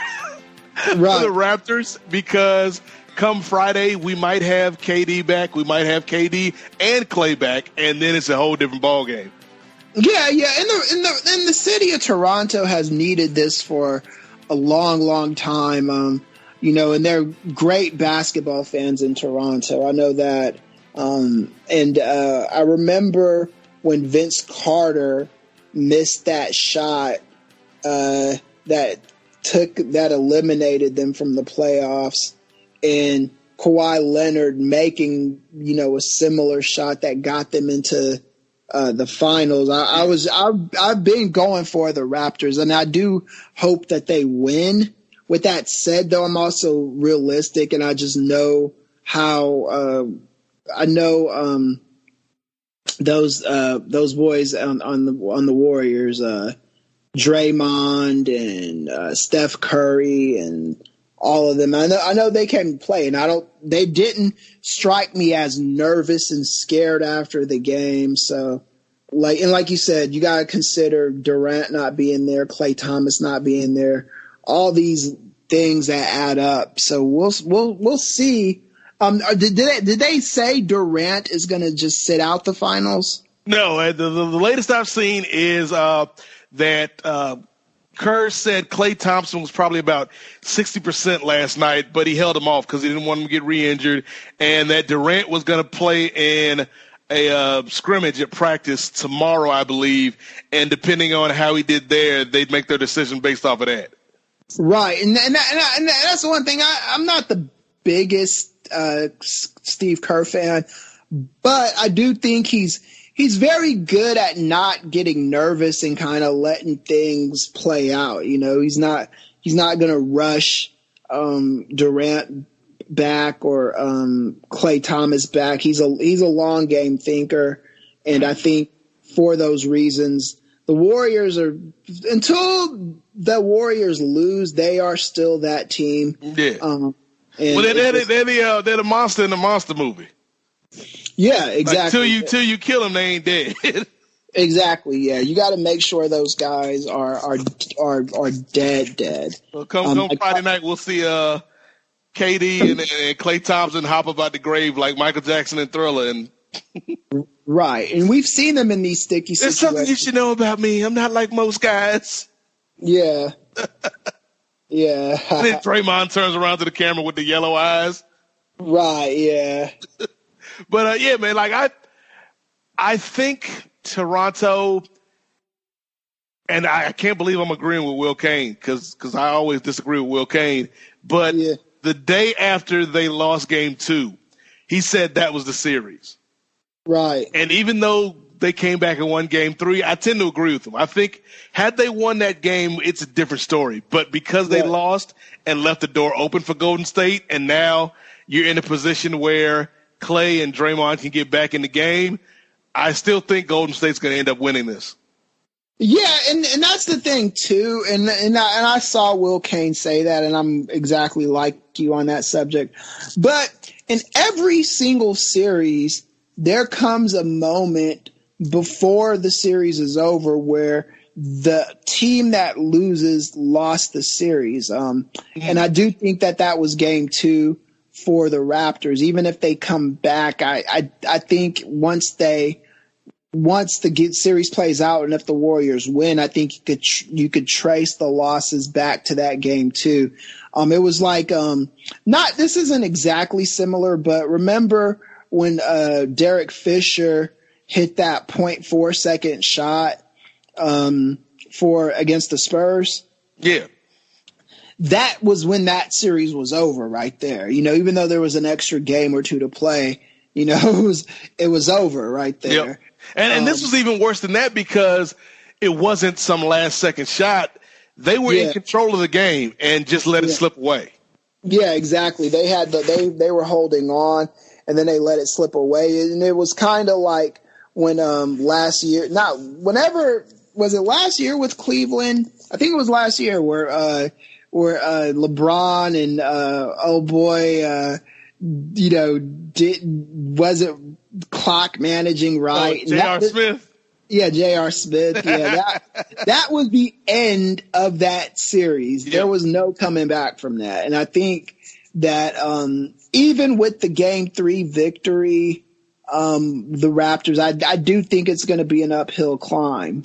Speaker 7: for the Raptors, because come Friday we might have KD back, we might have KD and Clay back, and then it's a whole different ball game.
Speaker 8: Yeah. And the city of Toronto has needed this for a long time. And they're great basketball fans in Toronto. I know that. And I remember when Vince Carter missed that shot that eliminated them from the playoffs, and Kawhi Leonard making a similar shot that got them into the finals. I've been going for the Raptors, and I do hope that they win. With that said, though, I'm also realistic, and I just know how I know those boys on the Warriors, Draymond and Steph Curry and all of them. I know they can play, and they didn't strike me as nervous and scared after the game. So, like you said, you got to consider Durant not being there, Klay Thomas not being there, all these things that add up. So we'll see. Did they say Durant is going to just sit out the finals?
Speaker 7: No, the latest I've seen is that Kerr said Klay Thompson was probably about 60% last night, but he held him off because he didn't want him to get re-injured, and that Durant was going to play in a scrimmage at practice tomorrow, I believe, and depending on how he did there, they'd make their decision based off of that.
Speaker 8: Right, and that's the one thing. I'm not the biggest Steve Kerr fan, but I do think he's very good at not getting nervous and kind of letting things play out. You know, he's not going to rush Durant back or Klay Thomas back. He's a long game thinker, and I think for those reasons, the Warriors are, until the Warriors lose, they are still that team.
Speaker 7: Yeah. Well, they're the monster in the monster movie.
Speaker 8: Yeah, exactly.
Speaker 7: Like, till you kill them, they ain't dead.
Speaker 8: Exactly. Yeah, you got to make sure those guys are dead.
Speaker 7: Well, come Friday night, we'll see KD and Klay Thompson hop up out the grave like Michael Jackson and Thriller. And
Speaker 8: right, and we've seen them in these sticky situations.
Speaker 7: There's something you should know about me. I'm not like most guys.
Speaker 8: Yeah. Yeah.
Speaker 7: And then Draymond turns around to the camera with the yellow eyes.
Speaker 8: Right. Yeah.
Speaker 7: But yeah, man, like I think Toronto, and I can't believe I'm agreeing with Will Kane because I always disagree with Will Kane. But the day after they lost Game 2, he said that was the series.
Speaker 8: Right.
Speaker 7: And even though they came back and won Game 3, I tend to agree with him. I think had they won that game, it's a different story. But because they lost and left the door open for Golden State, and now you're in a position where Klay and Draymond can get back in the game, I still think Golden State's going to end up winning this.
Speaker 8: Yeah, and that's the thing too. And I saw Will Kane say that, and I'm exactly like you on that subject. But in every single series, there comes a moment before the series is over where the team that loses lost the series. And I do think that was Game 2 for the Raptors. Even if they come back, I think once the series plays out and if the Warriors win, I think you could trace the losses back to that Game 2. It was like this isn't exactly similar, but remember when Derek Fisher hit that 0.4 second shot against the Spurs?
Speaker 7: Yeah.
Speaker 8: That was when that series was over right there. You know, even though there was an extra game or two to play, you know, it was over right there.
Speaker 7: Yep. And this was even worse than that because it wasn't some last second shot. They were in control of the game and just let it slip away.
Speaker 8: Yeah, exactly. They had they were holding on and then they let it slip away. And it was kind of like when last year, was it last year with Cleveland? I think it was last year where LeBron and wasn't clock managing right.
Speaker 7: J.R. Smith.
Speaker 8: Yeah, J.R. Smith. Yeah, that was the end of that series. Yeah. There was no coming back from that. And I think that even with the Game 3 victory, the Raptors, I do think it's going to be an uphill climb.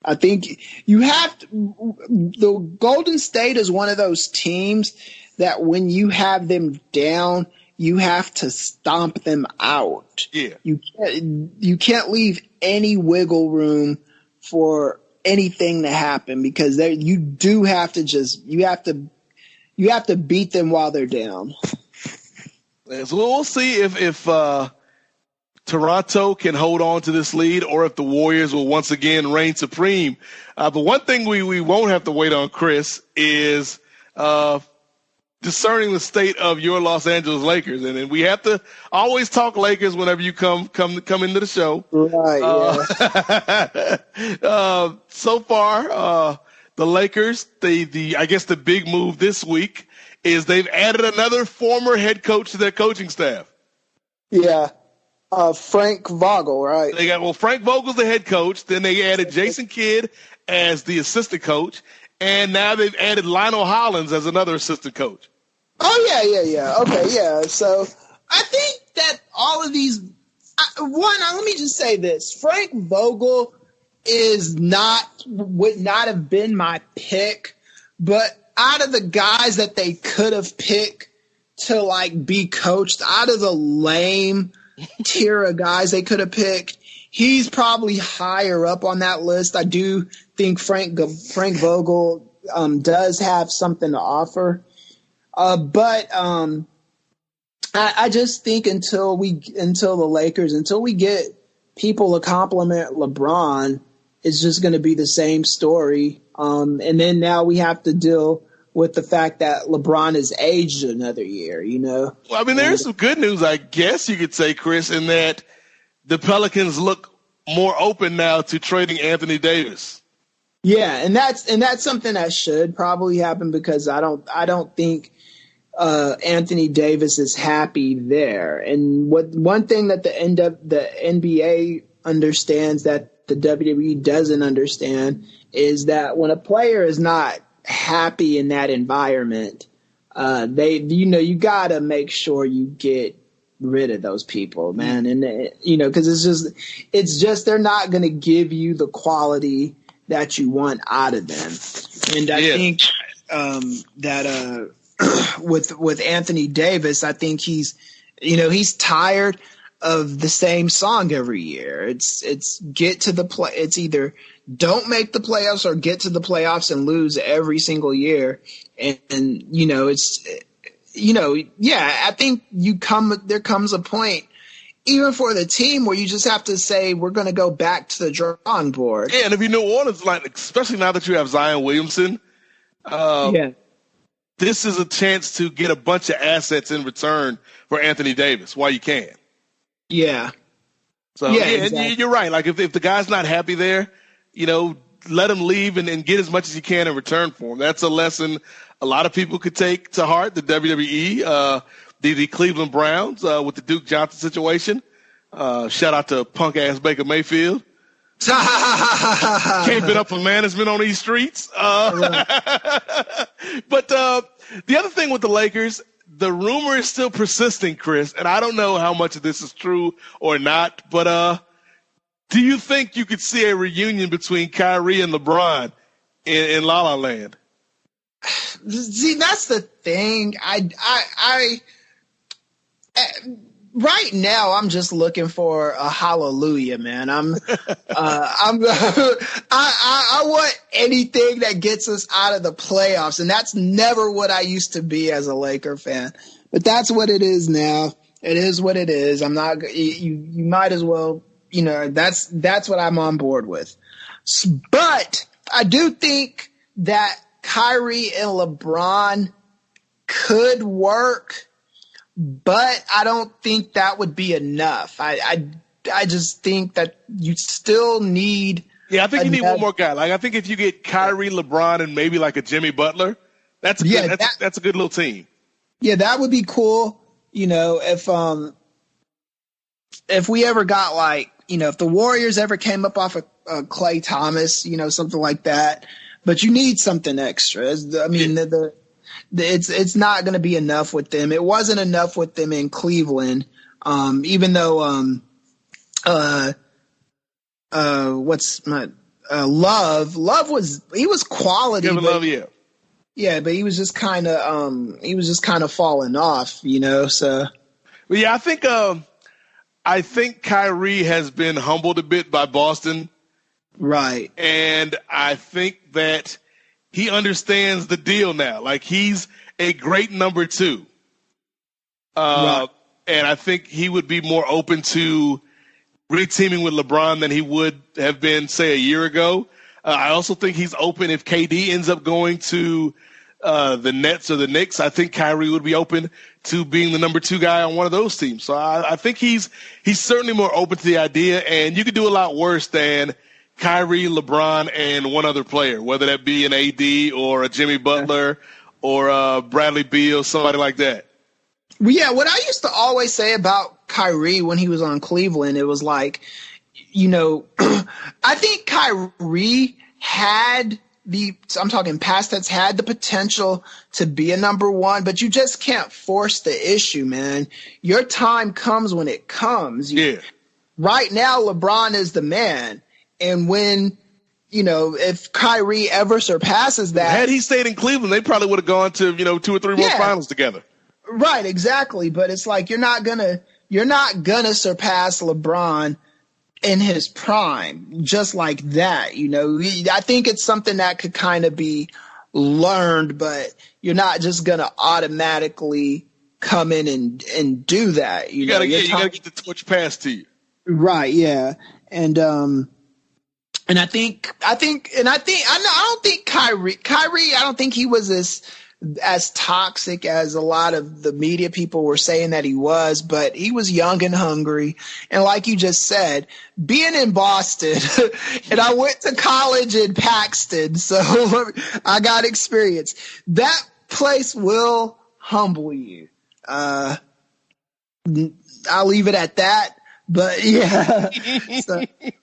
Speaker 8: I think the Golden State is one of those teams that when you have them down, you have to stomp them out.
Speaker 7: Yeah.
Speaker 8: You can't leave any wiggle room for anything to happen because you have to beat them while they're down.
Speaker 7: So we'll see if Toronto can hold on to this lead or if the Warriors will once again reign supreme. But one thing we won't have to wait on, Chris, is discerning the state of your Los Angeles Lakers. And we have to always talk Lakers whenever you come into the show.
Speaker 8: Right,
Speaker 7: yeah. So far, the Lakers, I guess the big move this week is they've added another former head coach to their coaching staff.
Speaker 8: Yeah. Frank Vogel, right?
Speaker 7: Frank Vogel's the head coach. Then they added Jason Kidd as the assistant coach. And now they've added Lionel Hollins as another assistant coach.
Speaker 8: Oh, yeah. Okay, yeah. So I think that all of these let me just say this. Frank Vogel would not have been my pick, but out of the guys that they could have picked to like be coached, out of the lame tier of guys they could have picked, he's probably higher up on that list. I do think Frank Vogel does have something to offer, but I just think until we get people to compliment LeBron, it's just going to be the same story. And then now we have to deal with the fact that LeBron has aged another year, you know?
Speaker 7: Well, I mean, there's some good news, I guess you could say, Chris, in that the Pelicans look more open now to trading Anthony Davis.
Speaker 8: Yeah, and that's something that should probably happen, because I don't think Anthony Davis is happy there. And one thing that the NBA understands that the WWE doesn't understand is that when a player is not happy in that environment, you gotta make sure you get rid of those people, man. And because it's just they're not going to give you the quality that you want out of them. And I think that with Anthony Davis, I think he's tired of the same song every year. It's get to the play. It's either don't make the playoffs or get to the playoffs and lose every single year. And I think there comes a point, even for the team, where you just have to say, we're going to go back to the drawing board.
Speaker 7: Yeah, and if you New Orleans, especially now that you have Zion Williamson, this is a chance to get a bunch of assets in return for Anthony Davis while you can.
Speaker 8: Yeah.
Speaker 7: So exactly. You're right. Like if the guy's not happy there, let him leave and get as much as you can in return for him. That's a lesson a lot of people could take to heart. The WWE, the Cleveland Browns with the Duke Johnson situation. Shout out to punk ass Baker Mayfield. Can't bid up for management on these streets. But the other thing with the Lakers, the rumor is still persisting, Chris, and I don't know how much of this is true or not, but do you think you could see a reunion between Kyrie and LeBron in La La Land?
Speaker 8: See, that's the thing. Right now, I'm just looking for a hallelujah, man. I want anything that gets us out of the playoffs, and that's never what I used to be as a Laker fan. But that's what it is now. It is what it is. I'm not. You might as well. That's what I'm on board with. But I do think that Kyrie and LeBron could work. But I don't think that would be enough. I just think that you still need.
Speaker 7: Yeah, I think you need one more guy. Like I think if you get Kyrie, LeBron, and maybe like a Jimmy Butler, that's a good little team.
Speaker 8: Yeah, that would be cool. If we ever got if the Warriors ever came up off of Klay Thomas, something like that. But you need something extra. I mean, it's not going to be enough with them. It wasn't enough with them in Cleveland, even though Love was quality. Yeah, but he was just kind of falling off, So,
Speaker 7: well, yeah, I think Kyrie has been humbled a bit by Boston,
Speaker 8: right?
Speaker 7: And I think that he understands the deal now. Like he's a great number two. Right. And I think he would be more open to re-teaming with LeBron than he would have been, say, a year ago. I also think he's open if KD ends up going to the Nets or the Knicks. I think Kyrie would be open to being the number two guy on one of those teams. So I think he's certainly more open to the idea, and you could do a lot worse than Kyrie, LeBron, and one other player, whether that be an AD or a Jimmy Butler or Bradley Beal, somebody like that.
Speaker 8: Well, yeah, what I used to always say about Kyrie when he was on Cleveland, it was like, I think Kyrie had I'm talking past tense, had the potential to be a number one, but you just can't force the issue, man. Your time comes when it comes.
Speaker 7: Yeah.
Speaker 8: Right now, LeBron is the man. And when, if Kyrie ever surpasses that.
Speaker 7: Had he stayed in Cleveland, they probably would have gone to, 2 or 3 more finals together.
Speaker 8: Right, exactly. But it's like you're not gonna surpass LeBron in his prime just like that. I think it's something that could kind of be learned, but you're not just gonna automatically come in and do that. You gotta
Speaker 7: get the torch passed to you.
Speaker 8: Right. Yeah. And I don't think Kyrie, I don't think he was as toxic as a lot of the media people were saying that he was, but he was young and hungry. And like you just said, being in Boston, and I went to college in Paxton, so I got experience. That place will humble you. I'll leave it at that. But yeah,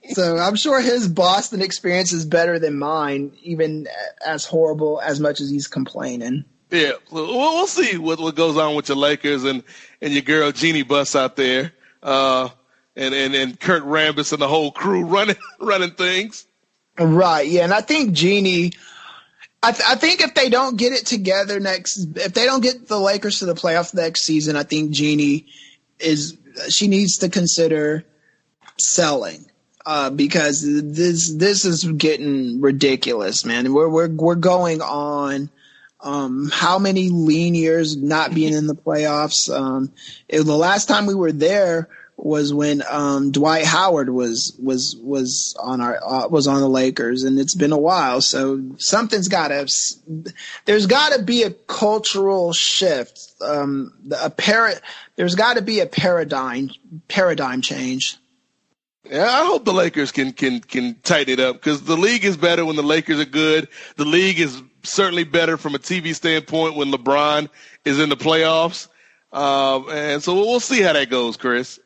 Speaker 8: so I'm sure his Boston experience is better than mine, even as horrible as much as he's complaining.
Speaker 7: Yeah, we'll see what goes on with your Lakers and your girl Jeannie Buss out there, and Kurt Rambis and the whole crew running things.
Speaker 8: Right. Yeah, and I think Jeannie. I think if they don't get it together if they don't get the Lakers to the playoffs next season, I think Jeannie she needs to consider selling, because this is getting ridiculous, man. We're going on how many lean years not being in the playoffs. The last time we were there was when Dwight Howard was on the Lakers, and it's been a while. So there's got to be a cultural shift. There's got to be a paradigm change.
Speaker 7: Yeah, I hope the Lakers can tighten it up, because the league is better when the Lakers are good. The league is certainly better from a TV standpoint when LeBron is in the playoffs. And so we'll see how that goes, Chris.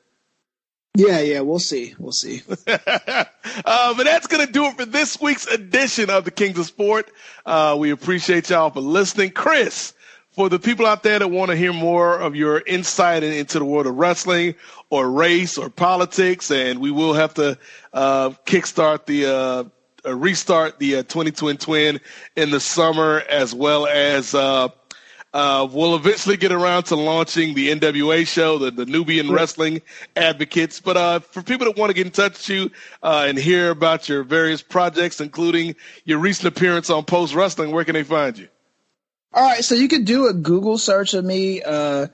Speaker 8: Yeah, we'll see.
Speaker 7: But that's going to do it for this week's edition of the Kings of Sport. We appreciate y'all for listening. Chris, for the people out there that want to hear more of your insight into the world of wrestling or race or politics, and we will have to restart the 2020 in the summer, as well as we'll eventually get around to launching the NWA show, the Nubian Wrestling Advocates. But for people that want to get in touch with you and hear about your various projects, including your recent appearance on Post Wrestling, where can they find you?
Speaker 8: All right, so you could do a Google search of me, Christopher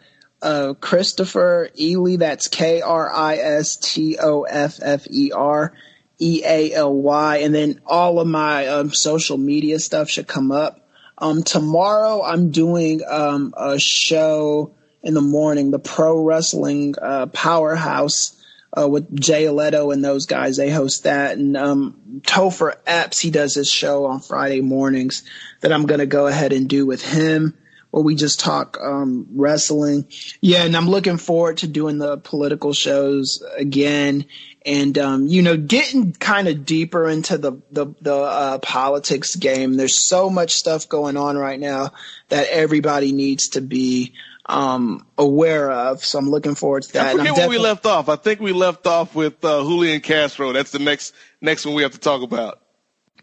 Speaker 8: Ealy. That's KRISTOFFEREALY, and then all of my social media stuff should come up. Tomorrow I'm doing a show in the morning, the Pro Wrestling Powerhouse with Jay Leto and those guys. They host that. And Topher Epps, he does his show on Friday mornings that I'm going to go ahead and do with him, where we just talk wrestling. Yeah, and I'm looking forward to doing the political shows again. And, getting kind of deeper into the politics game. There's so much stuff going on right now that everybody needs to be aware of. So I'm looking forward to that.
Speaker 7: I forget where we left off. I think we left off with Julian Castro. That's the next one we have to talk about.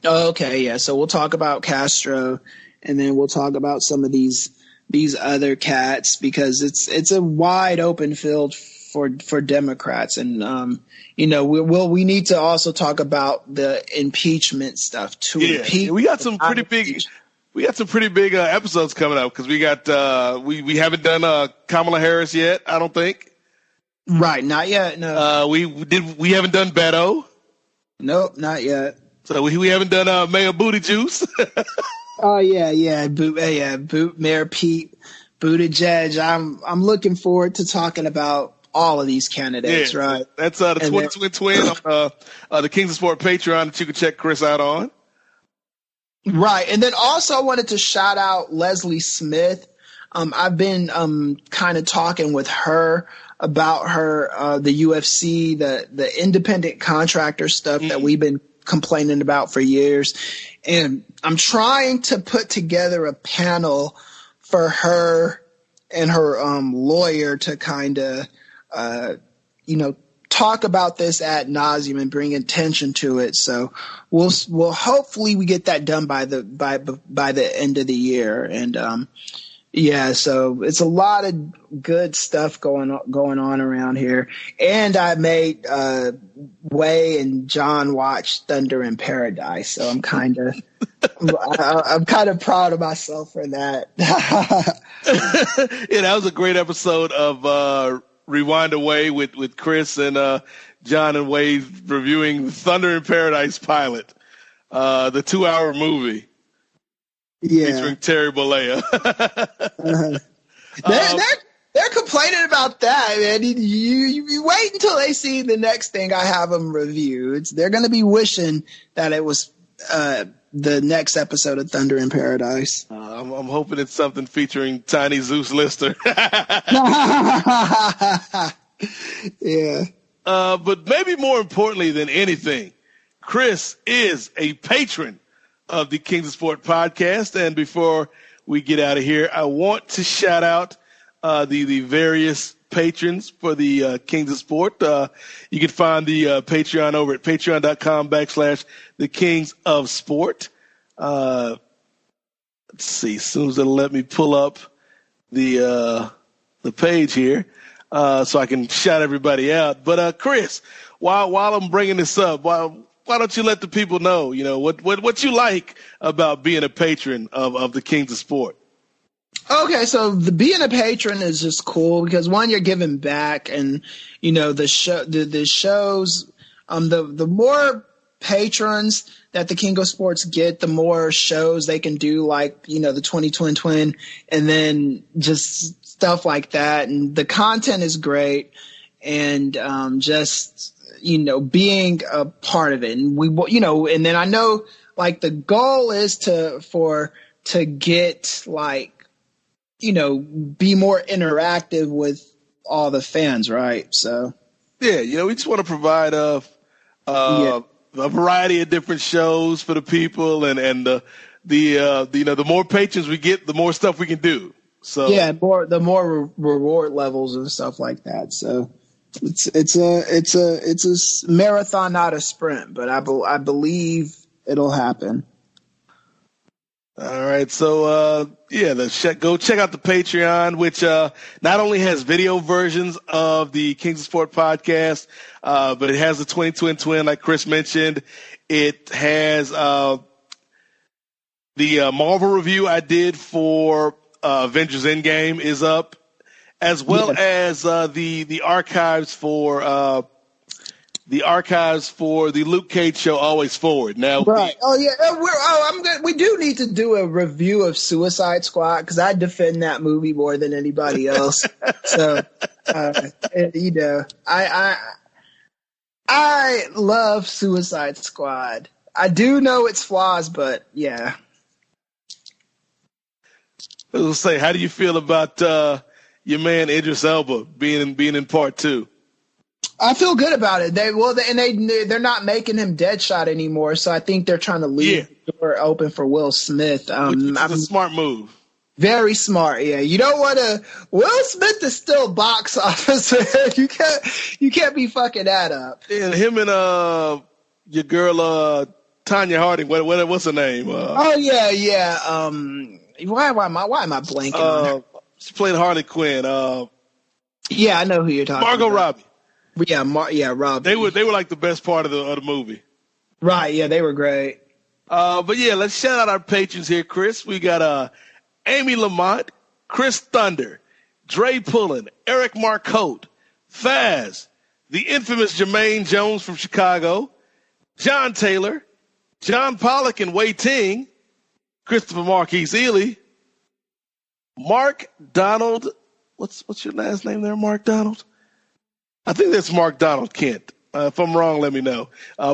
Speaker 8: Okay, yeah. So we'll talk about Castro, and then we'll talk about some of these other cats, because it's a wide open field for Democrats. And we need to also talk about the impeachment stuff too.
Speaker 7: Yeah, we got some pretty big episodes coming up, because we got we haven't done Kamala Harris yet, I don't think.
Speaker 8: Right, not yet. No.
Speaker 7: We haven't done Beto.
Speaker 8: Nope, not yet.
Speaker 7: So we haven't done Mayor Booty Juice.
Speaker 8: Oh yeah, Mayor Pete Buttigieg. I'm looking forward to talking about all of these candidates, right?
Speaker 7: That's the 2020 twin on the Kings of Sport Patreon that you can check Chris out on.
Speaker 8: Right, and then also I wanted to shout out Leslie Smith. I've been kind of talking with her about her the UFC, the independent contractor stuff that we've been complaining about for years, and I'm trying to put together a panel for her and her lawyer to kind of talk about this ad nauseum and bring attention to it. So we'll hopefully we get that done by the end of the year. And yeah, so it's a lot of good stuff going on around here. And I made Way and John watch Thunder in Paradise, so I'm kind of proud of myself for that.
Speaker 7: Yeah, that was a great episode of Rewind Away with Kris and John and Wade reviewing Thunder in Paradise pilot, the 2-hour movie.
Speaker 8: Yeah.
Speaker 7: Featuring Terry Bollea.
Speaker 8: They're complaining about that, man. You wait until they see the next thing I have them review. They're going to be wishing that it was the next episode of Thunder in Paradise.
Speaker 7: I'm hoping it's something featuring Tiny Zeus Lister.
Speaker 8: Yeah.
Speaker 7: But maybe more importantly than anything, Kris is a patron of the Kings of Sport podcast. And before we get out of here, I want to shout out the various patrons for the Kings of Sport. You can find the Patreon over at patreon.com/the Kings of Sport. Let's see, as soon as it'll let me pull up the page here so I can shout everybody out. But Kris, while I'm bringing this up, why don't you let the people know, what you like about being a patron of the Kings of Sport?
Speaker 8: Okay, so being a patron is just cool because one, you're giving back, and the shows, the more patrons that the King of Sports get, the more shows they can do, like the 20 and then just stuff like that, and the content is great, and just being a part of it, and and then I know like the goal is to get like be more interactive with all the fans, right? So
Speaker 7: yeah, we just want to provide a variety of different shows for the people, and the more patrons we get, the more stuff we can do. So
Speaker 8: yeah, the more reward levels and stuff like that. So it's a marathon, not a sprint, but I believe it'll happen.
Speaker 7: All right, so go check out the Patreon, which not only has video versions of the Kings of Sport podcast, but it has the 20 like Kris mentioned. It has the Marvel review I did for Avengers Endgame is up, as well as the archives for the Luke Cage show Always Forward. Now,
Speaker 8: right? We do need to do a review of Suicide Squad because I defend that movie more than anybody else. So, I love Suicide Squad. I do know its flaws, but yeah.
Speaker 7: I was gonna say, how do you feel about your man Idris Elba being in part 2?
Speaker 8: I feel good about it. They're not making him Deadshot anymore, so I think they're trying to leave the door open for Will Smith.
Speaker 7: Which is a smart move.
Speaker 8: Very smart, yeah. You don't want to. Will Smith is still box office. You can't be fucking that up.
Speaker 7: And him and your girl Tanya Harding. What's her name?
Speaker 8: Why am I blanking on her?
Speaker 7: She played Harley Quinn.
Speaker 8: Yeah, I know who you're talking
Speaker 7: Margot
Speaker 8: about.
Speaker 7: Robbie.
Speaker 8: Yeah, Robbie.
Speaker 7: They were like the best part of the movie.
Speaker 8: Right, yeah, they were great.
Speaker 7: But yeah, let's shout out our patrons here, Kris. We got Amy Lamont, Chris Thunder, Dre Pullen, Eric Marcotte, Faz, the infamous Jermaine Jones from Chicago, John Taylor, John Pollock and Wei Ting, Christopher Marquise Ealy, Mark Donald. What's your last name there, Mark Donald? I think that's Mark Donald Kent. If I'm wrong, let me know.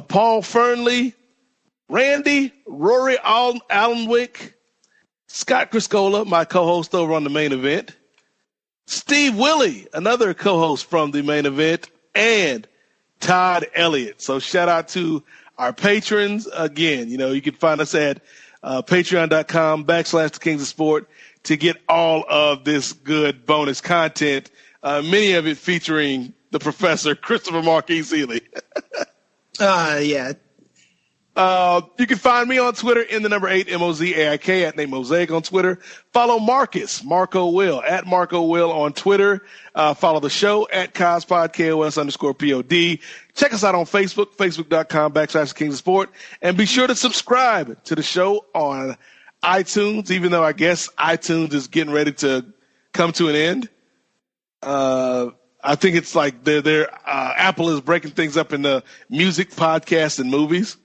Speaker 7: Paul Fernley, Randy, Rory Allenwick, Scott Criscola, my co-host over on the main event, Steve Willie, another co-host from the main event, and Todd Elliott. So shout out to our patrons. Again, you can find us at patreon.com/the Kings of Sport to get all of this good bonus content, many of it featuring the professor, Christopher Marquise Ealy.
Speaker 8: Yeah.
Speaker 7: You can find me on Twitter in the number 8 MOZAIK at Nate Mosaic on Twitter. Follow Marco Will at Marco Will on Twitter. Follow the show at CosPod, KOS_POD. Check us out on Facebook, facebook.com/Kings of Sport. And be sure to subscribe to the show on iTunes, even though I guess iTunes is getting ready to come to an end. I think it's like Apple is breaking things up into music, podcasts, and movies.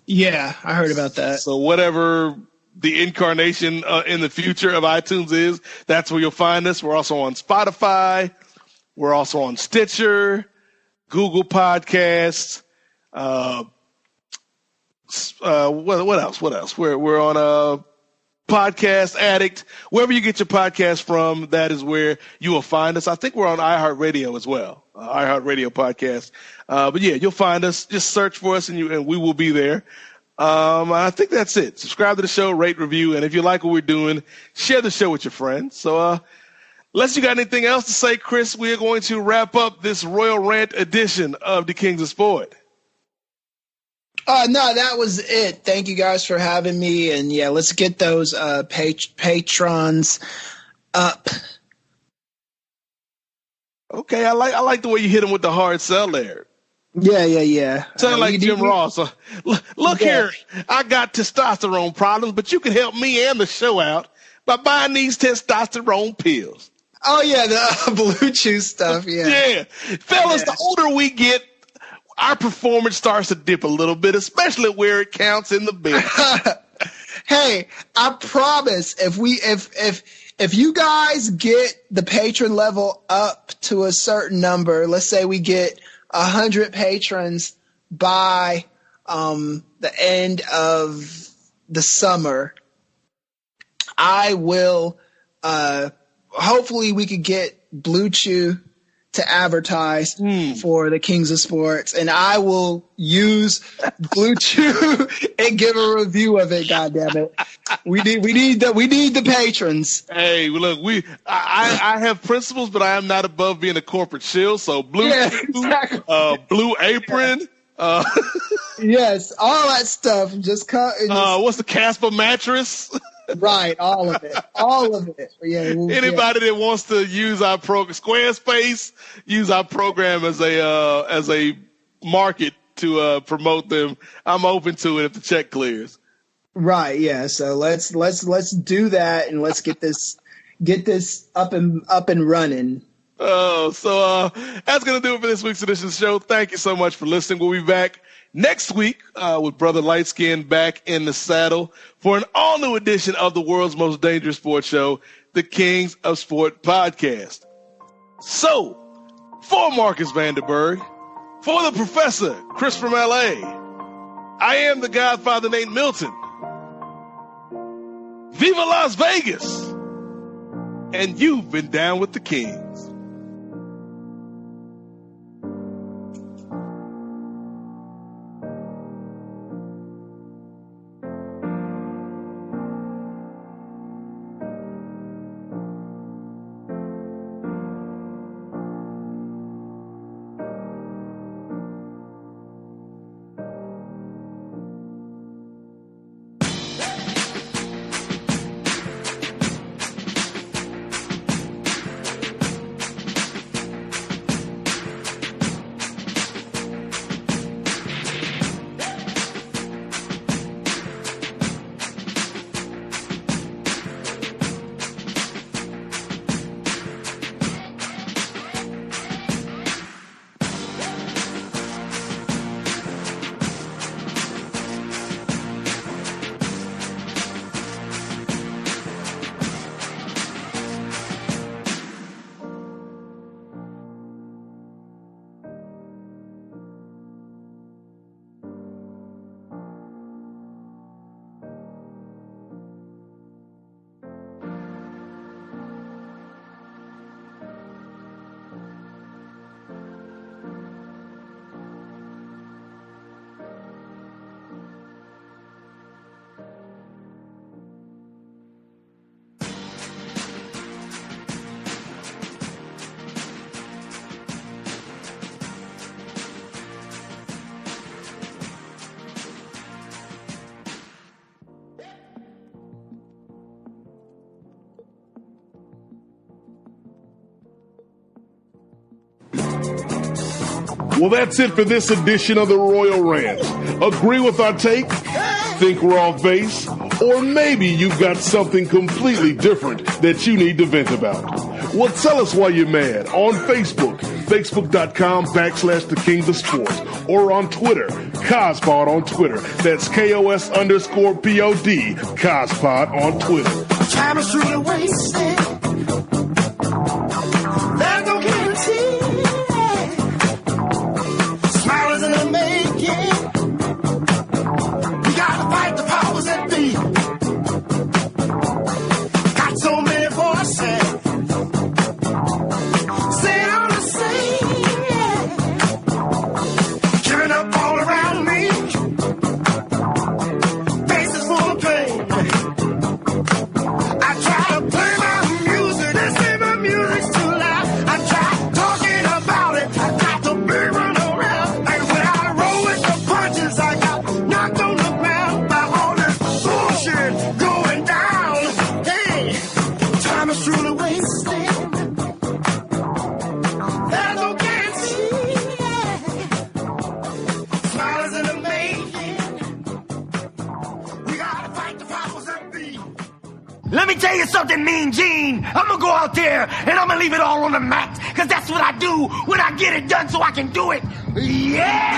Speaker 8: Yeah, I heard about that.
Speaker 7: So whatever the incarnation in the future of iTunes is, that's where you'll find us. We're also on Spotify. We're also on Stitcher, Google Podcasts. What else? We're on Podcast Addict. Wherever you get your podcast from, that is where you will find us. I think we're on iHeartRadio as well. iHeartRadio podcast. But yeah, you'll find us. Just search for us and we will be there. I think that's it. Subscribe to the show, rate, review, and if you like what we're doing, share the show with your friends. So, unless you got anything else to say, Chris, we are going to wrap up this Royal Rant edition of the Kings of Sport.
Speaker 8: No, that was it. Thank you guys for having me. And yeah, let's get those patrons up.
Speaker 7: Okay, I like the way you hit him with the hard sell there.
Speaker 8: Yeah.
Speaker 7: Sound like Jim Ross. Look here, I got testosterone problems, but you can help me and the show out by buying these testosterone pills.
Speaker 8: Oh yeah, the Blue Chew stuff. Yeah.
Speaker 7: Fellas, the older we get, our performance starts to dip a little bit, especially where it counts in the bench.
Speaker 8: Hey, I promise if you guys get the patron level up to a certain number, let's say we get 100 patrons by the end of the summer, I will hopefully we could get Blue Chew to advertise for the Kings of Sports, and I will use Blue Chew and give a review of it. God damn it, we need the patrons.
Speaker 7: Hey, look, I have principles, but I am not above being a corporate shill. So Blue Chew, exactly. Blue Apron,
Speaker 8: yes, all that stuff.
Speaker 7: What's the Casper mattress?
Speaker 8: Right, all of it. Yeah.
Speaker 7: Anybody that wants to use our program, Squarespace, use our program as a market to promote them. I'm open to it if the check clears.
Speaker 8: Right. Yeah. So let's do that, and let's get this up and running.
Speaker 7: So that's gonna do it for this week's edition of the show. Thank you so much for listening. We'll be back next week with Brother Lightskin back in the saddle for an all-new edition of the world's most dangerous sports show, the Kings of Sport podcast. So, for Marcus Vanderberg, for the Professor, Chris from L.A., I am the Godfather, Nate Milton. Viva Las Vegas! And you've been down with the Kings.
Speaker 1: Well, that's it for this edition of the Royal Rant. Agree with our take? Think we're off base? Or maybe you've got something completely different that you need to vent about. Well, tell us why you're mad on Facebook, facebook.com/the Kings of Sports, or on Twitter, Cospod on Twitter. That's KOS_POD, Cospod on Twitter.
Speaker 4: Time is truly wasted. There's no guarantee. Smile is in the making. We gotta fight the powers that be. Got so many voices. Saying all the same. Giving up all around me. Faces full of pain. I try to play my music. They say my music's too loud. I try talking about it. I got to be run around. And when I roll with the punches, I got knocked on the ground by all this bullshit going down. Hey, time is truly wasted. There's no guarantee. Smiles in the making. We gotta fight the powers that be. Let me tell you something, Mean Gene. I'm gonna go out there and I'm gonna leave it all on the mat. Cause that's what I do when I get it done so I can do it. Yeah!